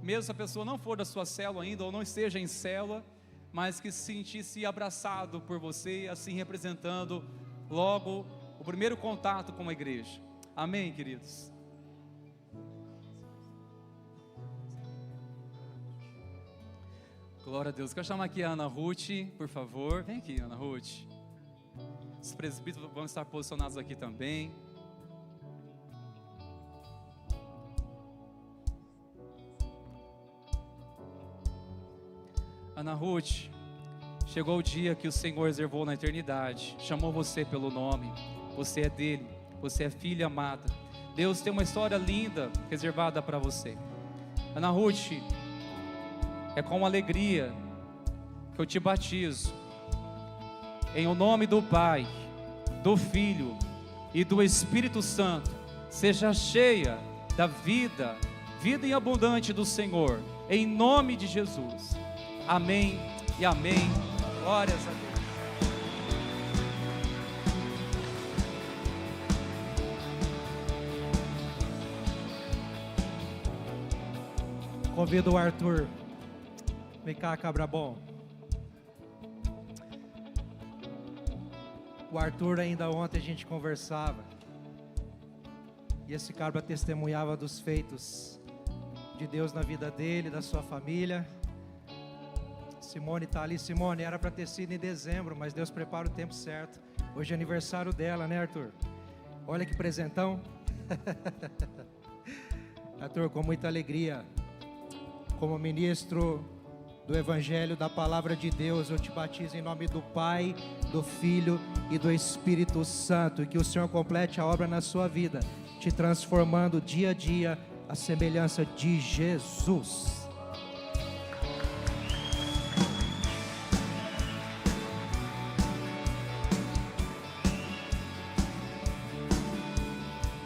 mesmo se a pessoa não for da sua célula ainda, ou não esteja em célula, mas que se sentisse abraçado por você, assim representando logo o primeiro contato com a igreja. Amém, queridos? Glória a Deus. Quero chamar aqui a Ana Ruth, por favor. Vem aqui, Ana Ruth. Os presbíteros vão estar posicionados aqui também. Ana Ruth, chegou o dia que o Senhor reservou na eternidade, chamou você pelo nome, você é dele, você é filha amada. Deus tem uma história linda reservada para você. Ana Ruth, é com alegria que eu te batizo, em o nome do Pai, do Filho e do Espírito Santo. Seja cheia da vida em abundante do Senhor, em nome de Jesus. Amém e amém. Glórias a Deus. Convido o Arthur. Vem cá, cabra bom. O Arthur, ainda ontem a gente conversava, e esse cabra testemunhava dos feitos de Deus na vida dele, da sua família. Simone está ali. Simone, era para ter sido em dezembro, mas Deus prepara o tempo certo. Hoje é aniversário dela, né, Arthur? Olha que presentão. Arthur, com muita alegria, como ministro do Evangelho, da Palavra de Deus, eu te batizo em nome do Pai, do Filho e do Espírito Santo, e que o Senhor complete a obra na sua vida, te transformando dia a dia à semelhança de Jesus.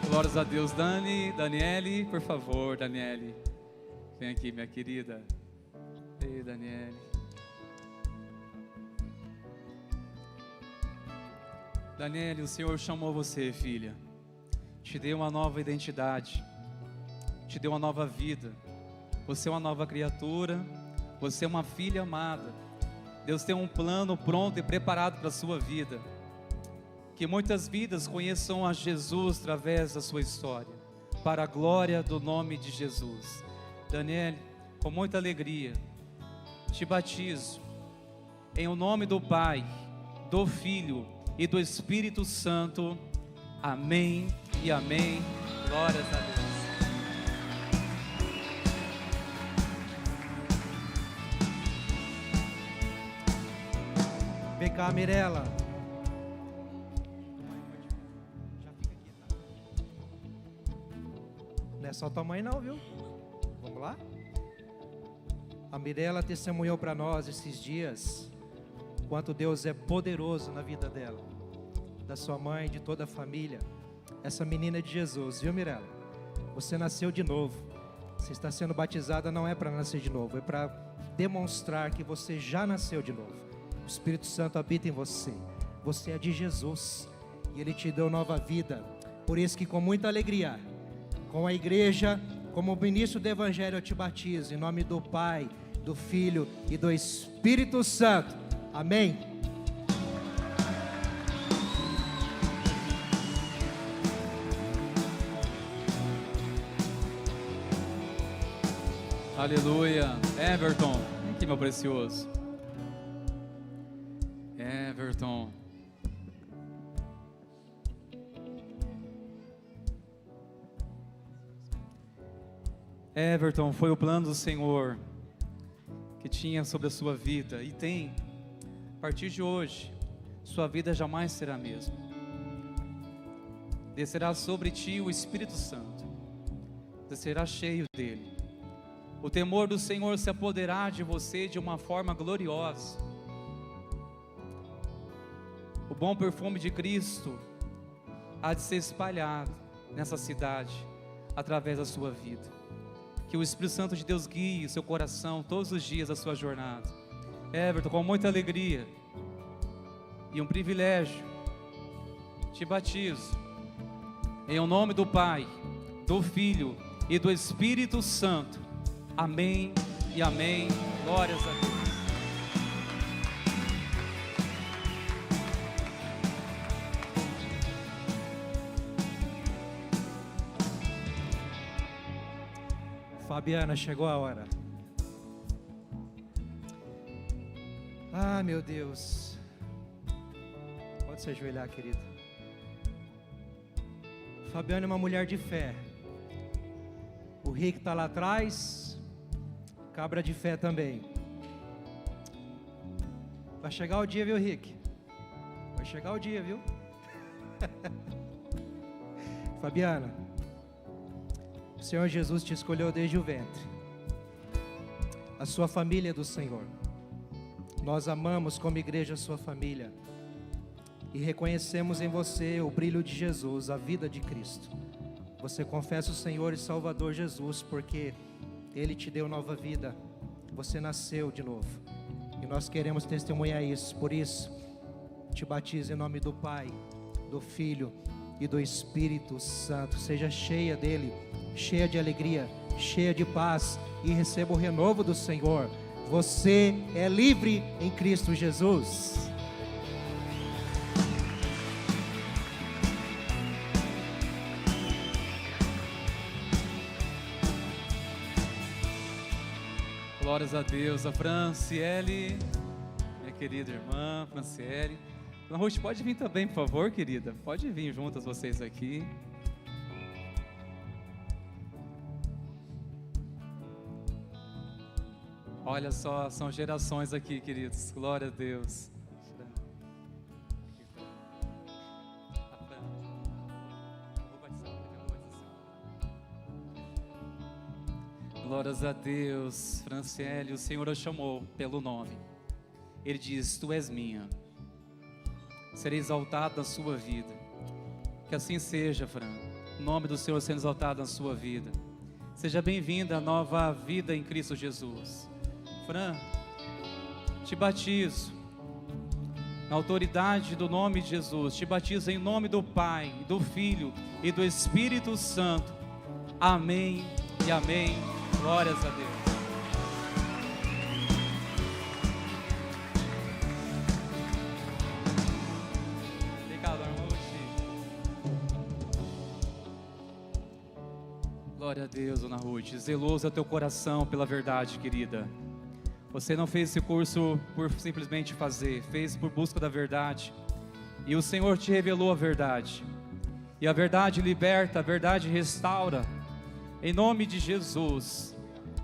Glórias a Deus. Daniele, por favor, Daniele. Vem aqui, minha querida. Ei, Daniele. Daniele, o Senhor chamou você, filha. Te deu uma nova identidade. Te deu uma nova vida. Você é uma nova criatura. Você é uma filha amada. Deus tem um plano pronto e preparado para a sua vida. Que muitas vidas conheçam a Jesus através da sua história, para a glória do nome de Jesus. Daniele, com muita alegria, te batizo em o nome do Pai, do Filho e do Espírito Santo. Amém e amém. Glórias a Deus. Vem cá, Mirela. Não é só tua mãe não, viu? Vamos lá? A Mirela testemunhou para nós esses dias quanto Deus é poderoso na vida dela, da sua mãe, de toda a família. essa menina é de Jesus, viu, Mirella? Você nasceu de novo. Você está sendo batizada não é para nascer de novo, é para demonstrar que você já nasceu de novo. O Espírito Santo habita em você. Você é de Jesus e Ele te deu nova vida. Por isso que com muita alegria, com a igreja, como ministro do Evangelho, eu te batizo em nome do Pai, do Filho e do Espírito Santo. Amém. Aleluia. Everton, aqui meu precioso. Everton. Everton, foi o plano do Senhor que tinha sobre a sua vida e tem. A partir de hoje, sua vida jamais será a mesma. Descerá sobre ti o Espírito Santo. Você será cheio dele. O temor do Senhor se apoderará de você de uma forma gloriosa. O bom perfume de Cristo há de ser espalhado nessa cidade através da sua vida. Que o Espírito Santo de Deus guie o seu coração todos os dias da sua jornada. Everton, com muita alegria e um privilégio, te batizo em nome do Pai, do Filho e do Espírito Santo. Amém e amém. Glórias a Deus. Fabiana, chegou a hora. Ah, meu Deus. Pode se ajoelhar, querida. Fabiana é uma mulher de fé. O Rick está lá atrás, cabra de fé também. Vai chegar o dia, viu, Rick? Vai chegar o dia, viu? Fabiana, o Senhor Jesus te escolheu desde o ventre. A sua família é do Senhor. Nós amamos como igreja a sua família e reconhecemos em você o brilho de Jesus, a vida de Cristo. Você confessa o Senhor e Salvador Jesus porque Ele te deu nova vida. Você nasceu de novo e nós queremos testemunhar isso. Por isso, te batizo em nome do Pai, do Filho e do Espírito Santo. Seja cheia dele, cheia de alegria, cheia de paz e receba o renovo do Senhor. Você é livre em Cristo Jesus. Glórias a Deus. A Franciele, minha querida irmã Franciele. Dona Ruth, pode vir também, por favor, querida. Pode vir juntas vocês aqui. Olha só, são gerações aqui, queridos. Glória a Deus. Glórias a Deus. Franciele, o Senhor a chamou pelo nome. Ele diz: tu és minha. Serei exaltado na sua vida. Que assim seja, Fran. O nome do Senhor sendo exaltado na sua vida. Seja bem-vinda à nova vida em Cristo Jesus. Fran, te batizo na autoridade do nome de Jesus. Te batizo em nome do Pai, do Filho e do Espírito Santo. Amém e amém. Glórias a Deus. Obrigado, irmão. Glória a Deus, Dona Ruth. Zeloso é o teu coração pela verdade, querida. Você não fez esse curso por simplesmente fazer, fez por busca da verdade. E o Senhor te revelou a verdade. E a verdade liberta, a verdade restaura. Em nome de Jesus,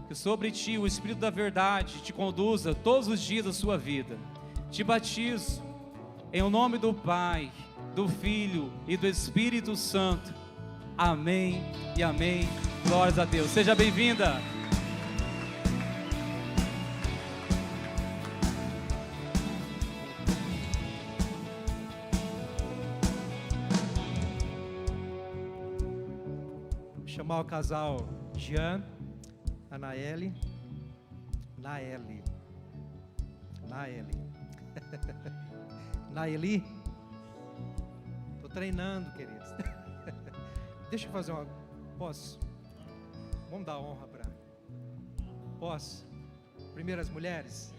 que sobre ti o Espírito da verdade te conduza todos os dias da sua vida. Te batizo em nome do Pai, do Filho e do Espírito Santo. Amém e amém. Glórias a Deus. Seja bem-vinda. chamar o casal Jean, Anaeli, Naeli, Naeli. Tô treinando, queridos. Deixa eu fazer uma... Posso? Vamos dar honra para... Posso? Primeiro as mulheres?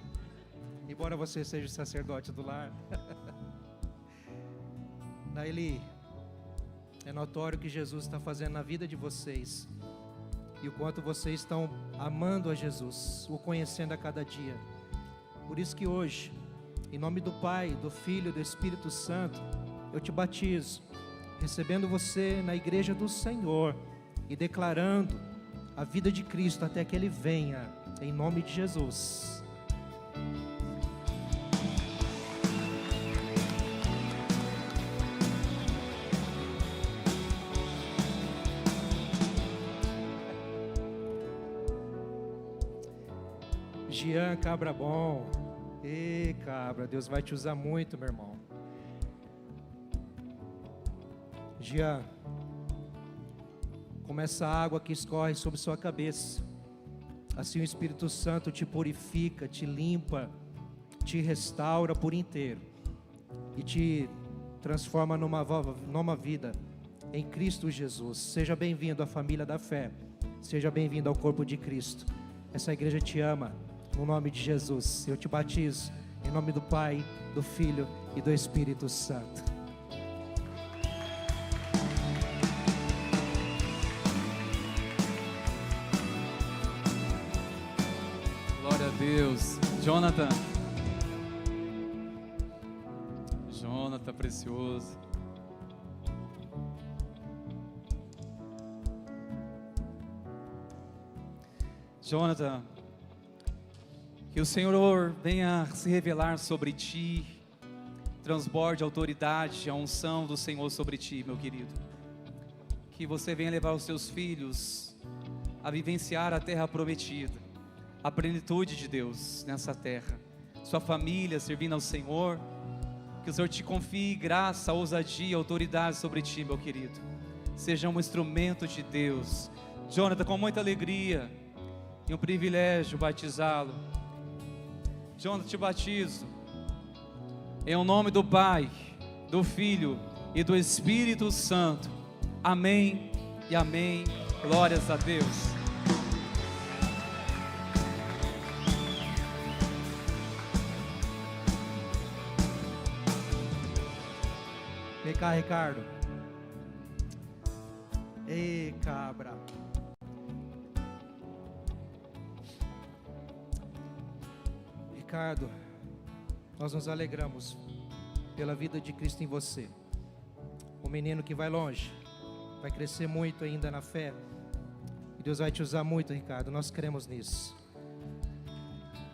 Embora você seja o sacerdote do lar. Naeli, é notório que Jesus está fazendo na vida de vocês. E o quanto vocês estão amando a Jesus, o conhecendo a cada dia. Por isso que hoje, em nome do Pai, do Filho e do Espírito Santo, eu te batizo, recebendo você na igreja do Senhor e declarando a vida de Cristo até que Ele venha, em nome de Jesus. Jean, cabra bom. Ei, cabra, Deus vai te usar muito, meu irmão. Jean, como essa água que escorre sobre sua cabeça, assim o Espírito Santo te purifica, te limpa, te restaura por inteiro e te transforma numa nova vida em Cristo Jesus. Seja bem-vindo à família da fé, seja bem-vindo ao corpo de Cristo. Essa igreja te ama, no nome de Jesus. Eu te batizo em nome do Pai, do Filho e do Espírito Santo. Glória a Deus. Jonathan, precioso. Jonathan, que o Senhor venha se revelar sobre ti, transborde a autoridade, a unção do Senhor sobre ti, meu querido. Que você venha levar os seus filhos a vivenciar a terra prometida, a plenitude de Deus nessa terra. Sua família servindo ao Senhor, que o Senhor te confie graça, ousadia, autoridade sobre ti, meu querido. Seja um instrumento de Deus. Jonathan, com muita alegria e um privilégio batizá-lo. Jonathan, te batizo em nome do Pai, do Filho e do Espírito Santo. Amém e amém. Glórias a Deus. Vem cá, Ricardo. Ei, cabra. Ricardo, nós nos alegramos pela vida de Cristo em você. Um menino que vai longe, vai crescer muito ainda na fé. E Deus vai te usar muito, Ricardo. Nós cremos nisso.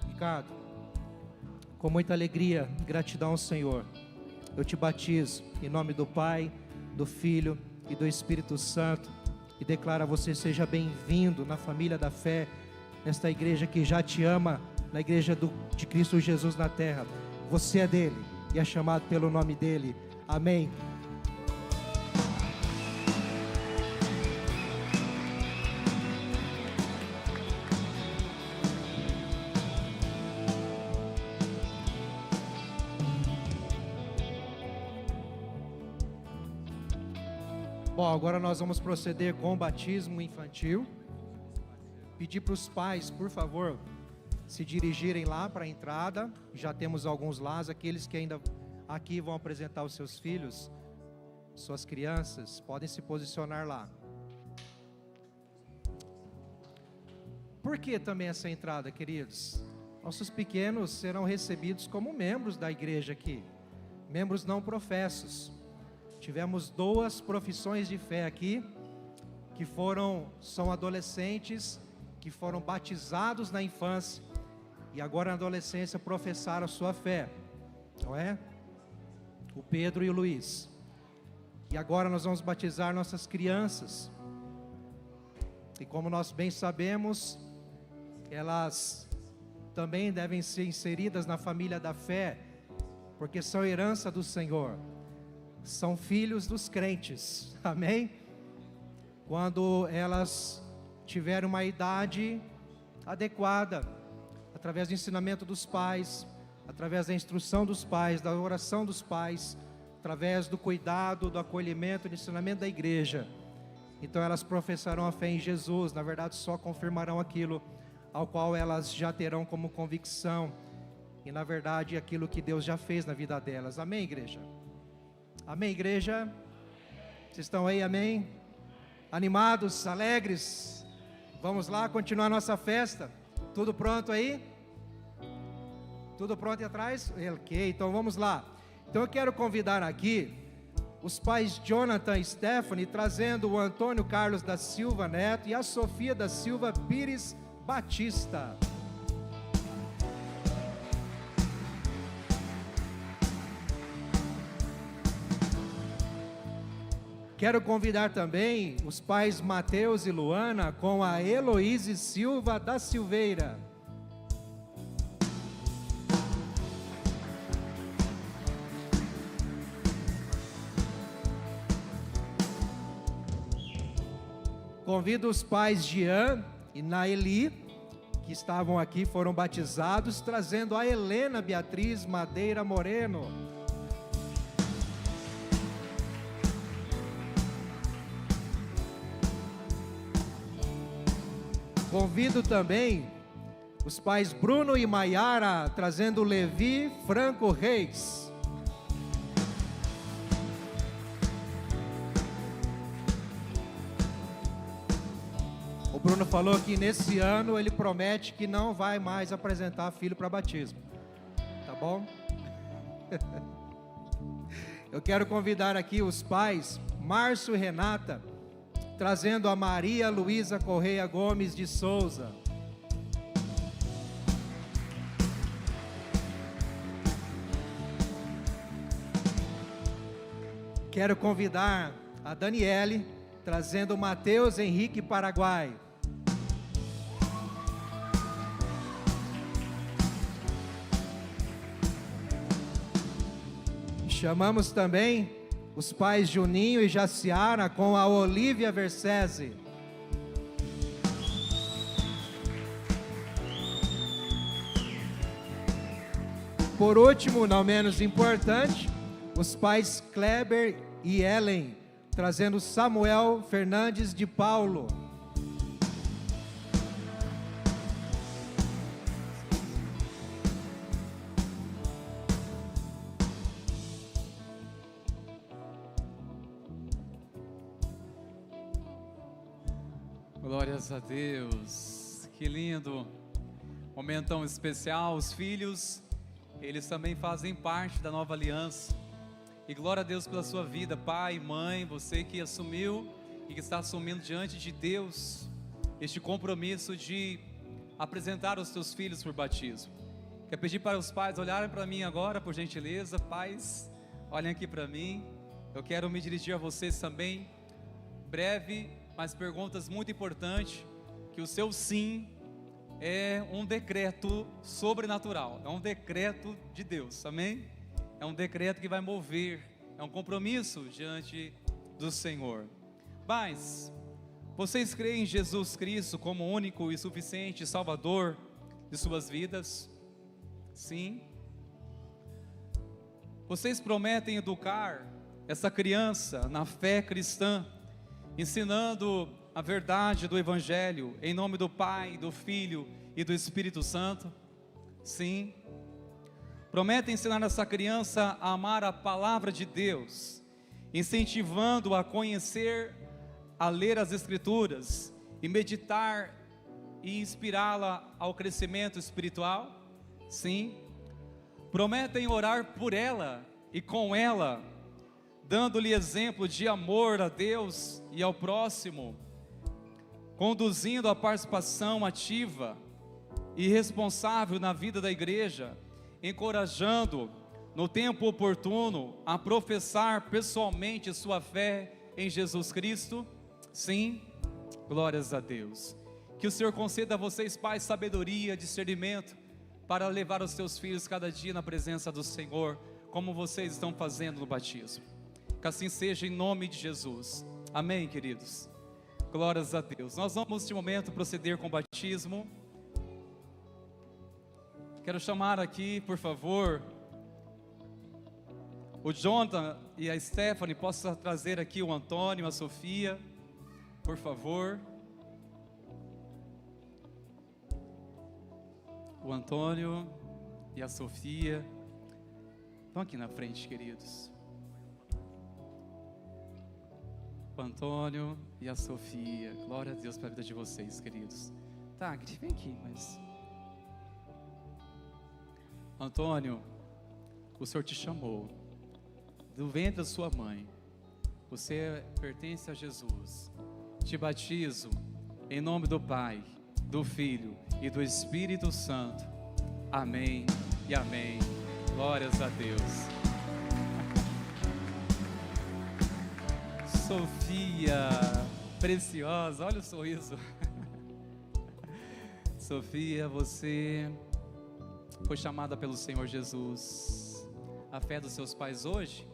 Ricardo, com muita alegria e gratidão ao Senhor, eu te batizo em nome do Pai, do Filho e do Espírito Santo e declaro a você: seja bem-vindo na família da fé, nesta igreja que já te ama, na igreja de Cristo Jesus na terra. Você é dele e é chamado pelo nome dele. Amém. Bom, agora nós vamos proceder com o batismo infantil. Pedir para os pais, por favor, se dirigirem lá para a entrada. Já temos alguns lá, aqueles que ainda aqui vão apresentar os seus filhos, suas crianças, podem se posicionar lá. Por que também essa entrada, queridos? Nossos pequenos serão recebidos como membros da igreja aqui, membros não professos. Tivemos 2 profissões de fé aqui, que são adolescentes, que foram batizados na infância, e agora na adolescência professaram a sua fé, não é? O Pedro e o Luiz. E agora nós vamos batizar nossas crianças. E como nós bem sabemos, elas também devem ser inseridas na família da fé, porque são herança do Senhor, são filhos dos crentes, amém? quando elas tiverem uma idade adequada, através do ensinamento dos pais, através da instrução dos pais, da oração dos pais, através do cuidado, do acolhimento, do ensinamento da igreja. Então elas professarão a fé em Jesus, na verdade só confirmarão aquilo ao qual elas já terão como convicção, e na verdade aquilo que Deus já fez na vida delas. Amém, igreja? Amém, igreja? Vocês estão aí, amém? Animados, alegres? Vamos lá continuar nossa festa. Tudo pronto aí? Tudo pronto aí atrás? Ok, então vamos lá. Então eu quero convidar aqui os pais Jonathan e Stephanie, trazendo o Antônio Carlos da Silva Neto e a Sofia da Silva Pires Batista. Quero convidar também os pais Mateus e Luana com a Heloíse Silva da Silveira. Convido os pais Jean e Naeli, que estavam aqui, foram batizados, trazendo a Helena Beatriz Madeira Moreno. Convido também os pais Bruno e Maiara, trazendo Levi Franco Reis. O Bruno falou que nesse ano ele promete que não vai mais apresentar filho para batismo. Tá bom? Eu quero convidar aqui os pais Márcio e Renata, trazendo a Maria Luísa Correia Gomes de Souza. Quero convidar a Daniele, trazendo o Mateus Henrique Paraguai. Chamamos também os pais Juninho e Jaciara com a Olívia Versese. Por último, não menos importante, os pais Kleber e Ellen, trazendo Samuel Fernandes de Paulo. Glórias a Deus, que lindo, momento tão especial. Os filhos, eles também fazem parte da nova aliança, e glória a Deus pela sua vida, pai, mãe, você que assumiu e que está assumindo diante de Deus este compromisso de apresentar os seus filhos por batismo. Quero pedir para os pais olharem para mim agora, por gentileza. Pais, olhem aqui para mim. Eu quero me dirigir a vocês também, breve, mas perguntas muito importantes, que o seu sim é um decreto sobrenatural, é um decreto de Deus, amém? É um decreto que vai mover, é um compromisso diante do Senhor. Mas, vocês creem em Jesus Cristo como único e suficiente Salvador de suas vidas? Sim. Vocês prometem educar essa criança na fé cristã, ensinando a verdade do Evangelho, em nome do Pai, do Filho e do Espírito Santo? Sim. Prometem ensinar essa criança a amar a palavra de Deus, incentivando a conhecer, a ler as Escrituras e meditar e inspirá-la ao crescimento espiritual? Sim. Prometem orar por ela e com ela, dando-lhe exemplo de amor a Deus e ao próximo, conduzindo a participação ativa e responsável na vida da igreja, encorajando no tempo oportuno a professar pessoalmente sua fé em Jesus Cristo? Sim. Glórias a Deus. Que o Senhor conceda a vocês, pais, sabedoria, discernimento para levar os seus filhos cada dia na presença do Senhor, como vocês estão fazendo no batismo. Que assim seja em nome de Jesus. Amém, queridos? Glórias a Deus. Nós vamos neste momento proceder com o batismo. Quero chamar aqui, por favor, o Jonathan e a Stephanie. Posso trazer aqui o Antônio, a Sofia, por favor. O Antônio e a Sofia. Estão aqui na frente, queridos. O Antônio e a Sofia. Glória a Deus pela vida de vocês, queridos. Tá, vem aqui, mas... Antônio, o Senhor te chamou do ventre da sua mãe. Você pertence a Jesus. Te batizo em nome do Pai, do Filho e do Espírito Santo. Amém e amém. Glórias a Deus. Sofia, preciosa, olha o sorriso. Sofia, você foi chamada pelo Senhor Jesus. A fé dos seus pais hoje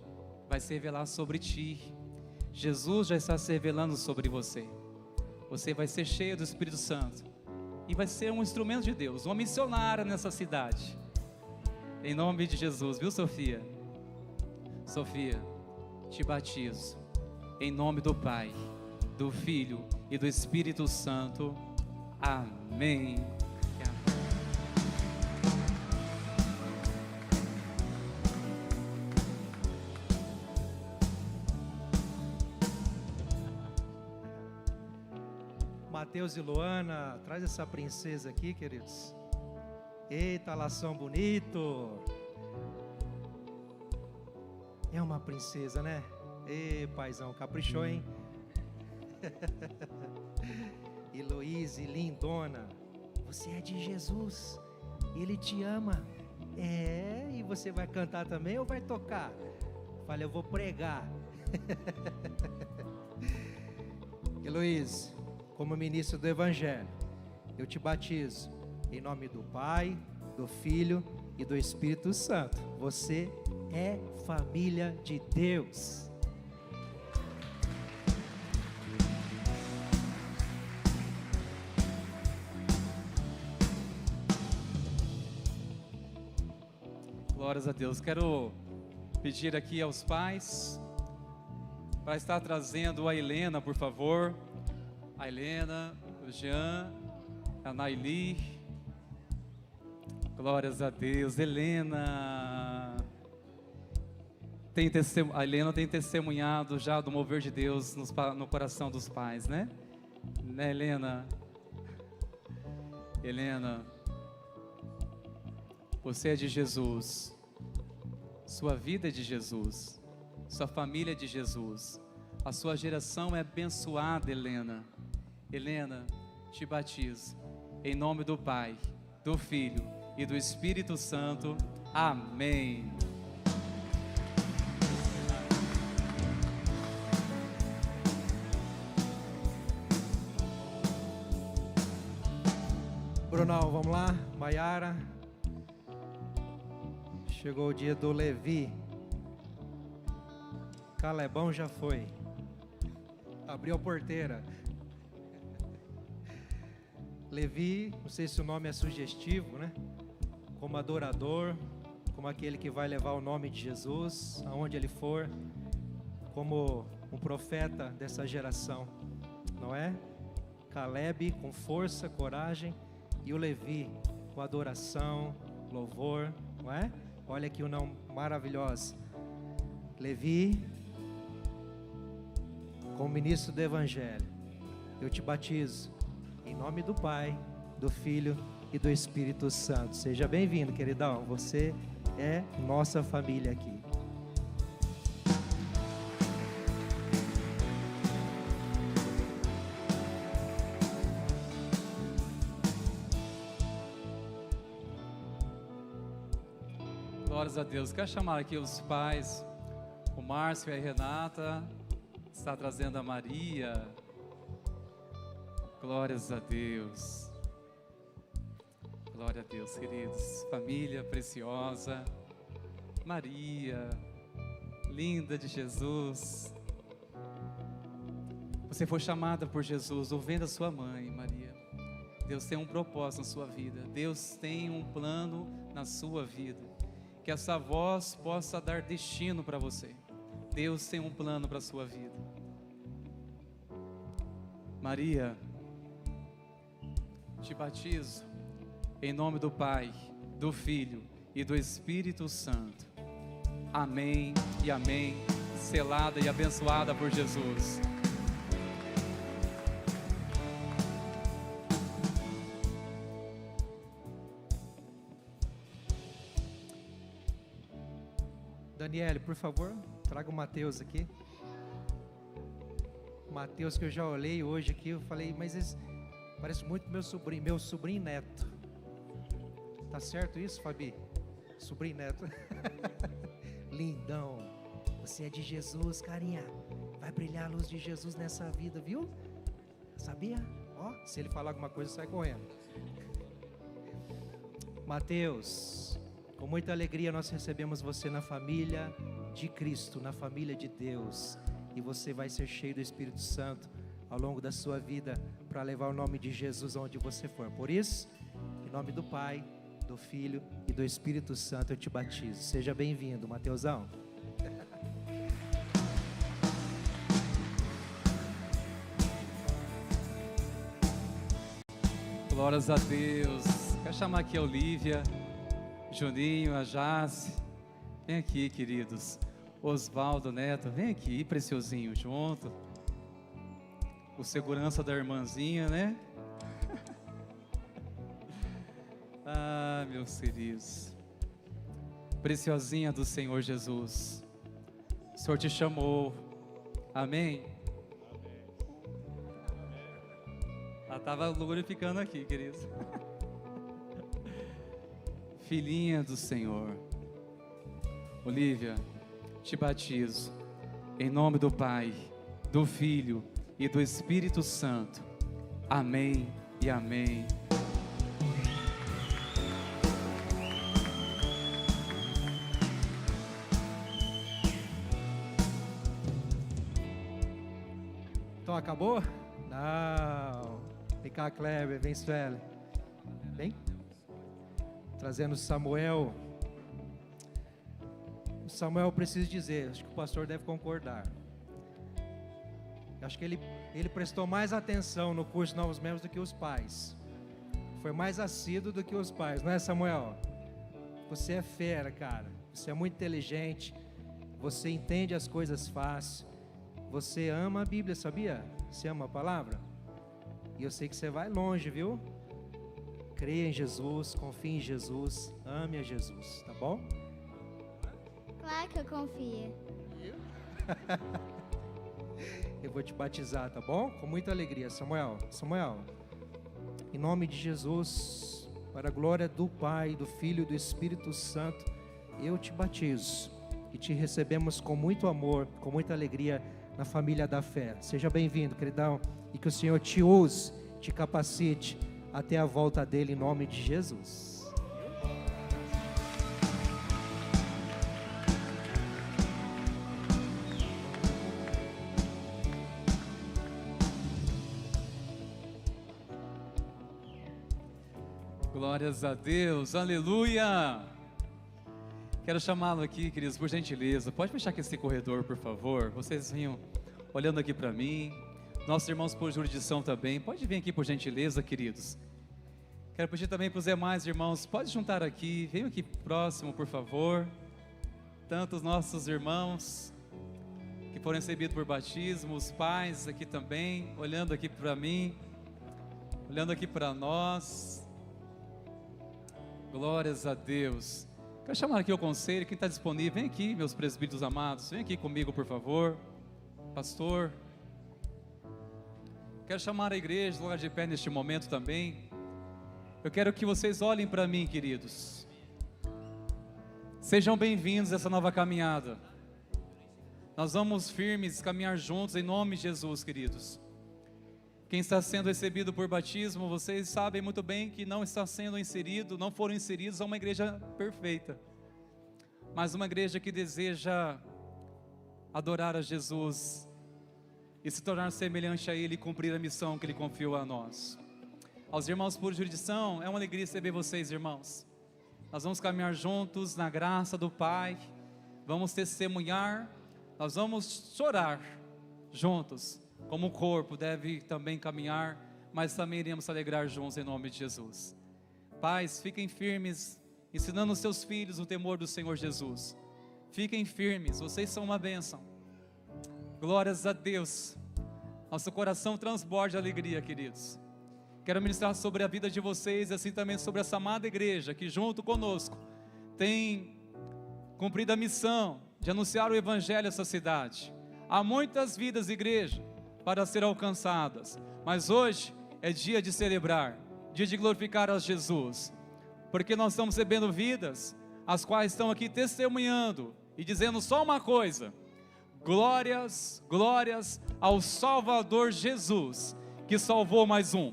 vai se revelar sobre ti. Jesus já está se revelando sobre você. Você vai ser cheio do Espírito Santo e vai ser um instrumento de Deus, uma missionária nessa cidade. Em nome de Jesus, viu, Sofia? Sofia, te batizo em nome do Pai, do Filho e do Espírito Santo. Amém. Mateus e Luana, traz essa princesa aqui, queridos. Eita, lação bonito. É uma princesa, né? Ê, paizão, caprichou, hein? Heloíse, lindona, você é de Jesus, Ele te ama. É, e você vai cantar também ou vai tocar? Falei, eu vou pregar. Heloíse, como ministro do Evangelho, eu te batizo em nome do Pai, do Filho e do Espírito Santo. Você é família de Deus. Glórias a Deus. Quero pedir aqui aos pais para estar trazendo a Helena, por favor. A Helena, o Jean, a Naili. Glórias a Deus. Helena. A Helena tem testemunhado já do mover de Deus no coração dos pais, né? Né, Helena? Helena, você é de Jesus. Sua vida é de Jesus. Sua família é de Jesus. A sua geração é abençoada, Helena. Helena, te batizo em nome do Pai, do Filho e do Espírito Santo. Amém. Brunão, vamos lá, Maiara. Chegou o dia do Levi. Calebão já foi. Abriu a porteira. Levi, não sei se o nome é sugestivo, né? Como adorador, como aquele que vai levar o nome de Jesus aonde ele for, como um profeta dessa geração, não é? Caleb com força, coragem, e o Levi com adoração, louvor, não é? Olha que união maravilhosa. Levi, como ministro do Evangelho, eu te batizo em nome do Pai, do Filho e do Espírito Santo. Seja bem-vindo, queridão. Você é nossa família aqui. Glórias a Deus. Quero chamar aqui os pais, o Márcio e a Renata. Está trazendo a Maria. Glórias a Deus. Glória a Deus, queridos. Família preciosa. Maria, linda de Jesus. Você foi chamada por Jesus, ouvindo a sua mãe, Maria. Deus tem um propósito na sua vida. Deus tem um plano na sua vida. Que essa voz possa dar destino para você. Deus tem um plano para a sua vida. Maria, te batizo em nome do Pai, do Filho e do Espírito Santo. Amém e amém. Selada e abençoada por Jesus. Daniele, por favor, traga o Mateus aqui. Mateus, que eu já olhei hoje aqui, eu falei, mas esse parece muito meu sobrinho neto. Tá certo isso, Fabi? Sobrinho neto. Lindão. Você é de Jesus, carinha. Vai brilhar a luz de Jesus nessa vida, viu? Sabia? Ó, se ele falar alguma coisa, sai correndo. Mateus, com muita alegria nós recebemos você na família de Cristo, na família de Deus. E você vai ser cheio do Espírito Santo ao longo da sua vida para levar o nome de Jesus aonde você for. Por isso, em nome do Pai, do Filho e do Espírito Santo eu te batizo. Seja bem-vindo, Mateusão. Glórias a Deus. Quero chamar aqui a Olívia, Juninho, a Jace. Vem aqui, queridos. Osvaldo Neto, vem aqui, preciosinho, junto. O segurança da irmãzinha, né? Ah, meus queridos. Preciosinha do Senhor Jesus. O Senhor te chamou. Amém? Ela estava glorificando aqui, queridos. Filhinha do Senhor. Olívia, te batizo em nome do Pai, do Filho e do Espírito Santo. Amém e amém. Então acabou? Não. Vem cá, Kleber, vem, Sueli. Vem. Trazendo Samuel. Samuel, eu preciso dizer, acho que o pastor deve concordar. Acho que ele prestou mais atenção no curso de novos membros do que os pais. Foi mais assíduo do que os pais, não é, Samuel? Você é fera, cara. Você é muito inteligente. Você entende as coisas fácil. Você ama a Bíblia, sabia? Você ama a palavra? E eu sei que você vai longe, viu? Creia em Jesus, confie em Jesus, ame a Jesus, tá bom? Claro que eu confio. Eu vou te batizar, tá bom? Com muita alegria, Samuel. Samuel, em nome de Jesus, para a glória do Pai, do Filho e do Espírito Santo, eu te batizo e te recebemos com muito amor, com muita alegria na família da fé. Seja bem-vindo, queridão, e que o Senhor te use, te capacite até a volta dele em nome de Jesus. Glórias a Deus, aleluia! Quero chamá-lo aqui, queridos, por gentileza. Pode fechar aqui esse corredor, por favor. Vocês vinham olhando aqui para mim. Nossos irmãos por jurisdição também. Pode vir aqui, por gentileza, queridos. Quero pedir também para os demais irmãos, pode juntar aqui. Venham aqui próximo, por favor. Tanto os nossos irmãos que foram recebidos por batismo, os pais aqui também, olhando aqui para mim, olhando aqui para nós. Glórias a Deus. Quero chamar aqui o conselho, quem está disponível, vem aqui, meus presbíteros amados, vem aqui comigo, por favor. Pastor. Quero chamar a igreja, lugar de pé neste momento também. Eu quero que vocês olhem para mim, queridos. Sejam bem-vindos a essa nova caminhada. Nós vamos firmes caminhar juntos em nome de Jesus, queridos. Quem está sendo recebido por batismo, vocês sabem muito bem que não está sendo inserido, não foram inseridos a uma igreja perfeita, mas uma igreja que deseja adorar a Jesus e se tornar semelhante a Ele e cumprir a missão que Ele confiou a nós. Aos irmãos por jurisdição, é uma alegria receber vocês, irmãos. Nós vamos caminhar juntos na graça do Pai, vamos testemunhar, nós vamos chorar juntos, como o corpo deve também caminhar, mas também iremos se alegrar juntos em nome de Jesus. Pais, fiquem firmes, ensinando os seus filhos o temor do Senhor Jesus. Fiquem firmes, vocês são uma bênção. Glórias a Deus. Nosso coração transborda de alegria, queridos. Quero ministrar sobre a vida de vocês e assim também sobre essa amada igreja que junto conosco tem cumprido a missão de anunciar o Evangelho a essa cidade. Há muitas vidas, igreja, para ser alcançadas, mas hoje é dia de celebrar, dia de glorificar a Jesus, porque nós estamos recebendo vidas, as quais estão aqui testemunhando e dizendo só uma coisa: glórias, glórias ao Salvador Jesus, que salvou mais um,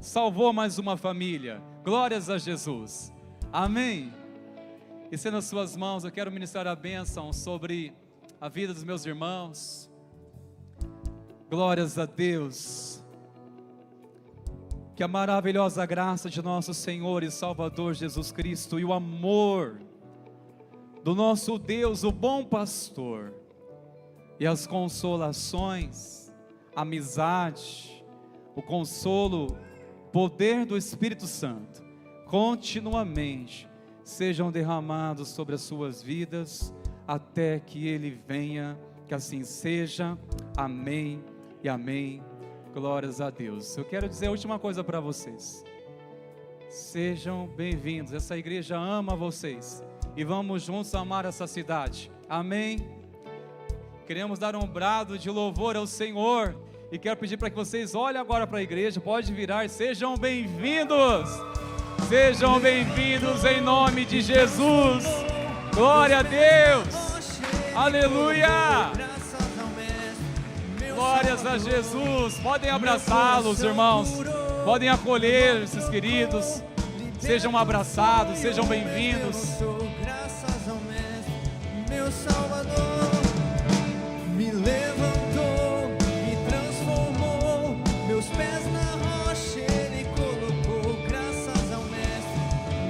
salvou mais uma família. Glórias a Jesus, amém. E sendo nas suas mãos, eu quero ministrar a bênção sobre a vida dos meus irmãos. Glórias a Deus. Que a maravilhosa graça de nosso Senhor e Salvador Jesus Cristo e o amor do nosso Deus, o bom pastor, e as consolações, amizade, o consolo, poder do Espírito Santo, continuamente sejam derramados sobre as suas vidas, até que Ele venha, que assim seja, amém e amém, glórias a Deus. Eu quero dizer a última coisa para vocês: sejam bem-vindos, essa igreja ama vocês, e vamos juntos amar essa cidade, amém? Queremos dar um brado de louvor ao Senhor, e quero pedir para que vocês olhem agora para a igreja, pode virar, sejam bem-vindos em nome de Jesus, glória a Deus, aleluia, glórias a Jesus. Podem abraçá-los, irmãos, podem acolher esses queridos, sejam abraçados, sejam bem-vindos. Graças ao Mestre, meu Salvador, me levantou, me transformou, meus pés na rocha Ele colocou. Graças ao Mestre,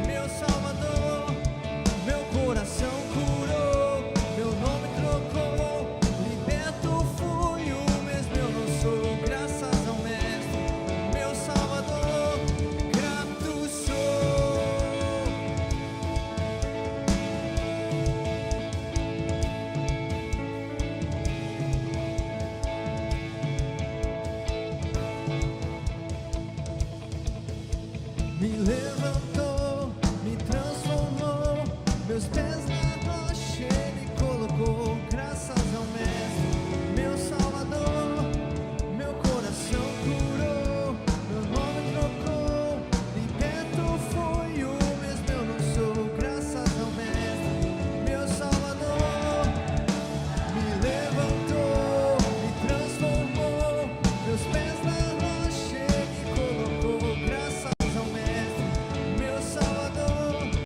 meu Salvador, meu coração curou, meu nome trocou, liberto fui, o mesmo eu não sou. Graças ao Mestre, meu Salvador, grato sou. Me levantou.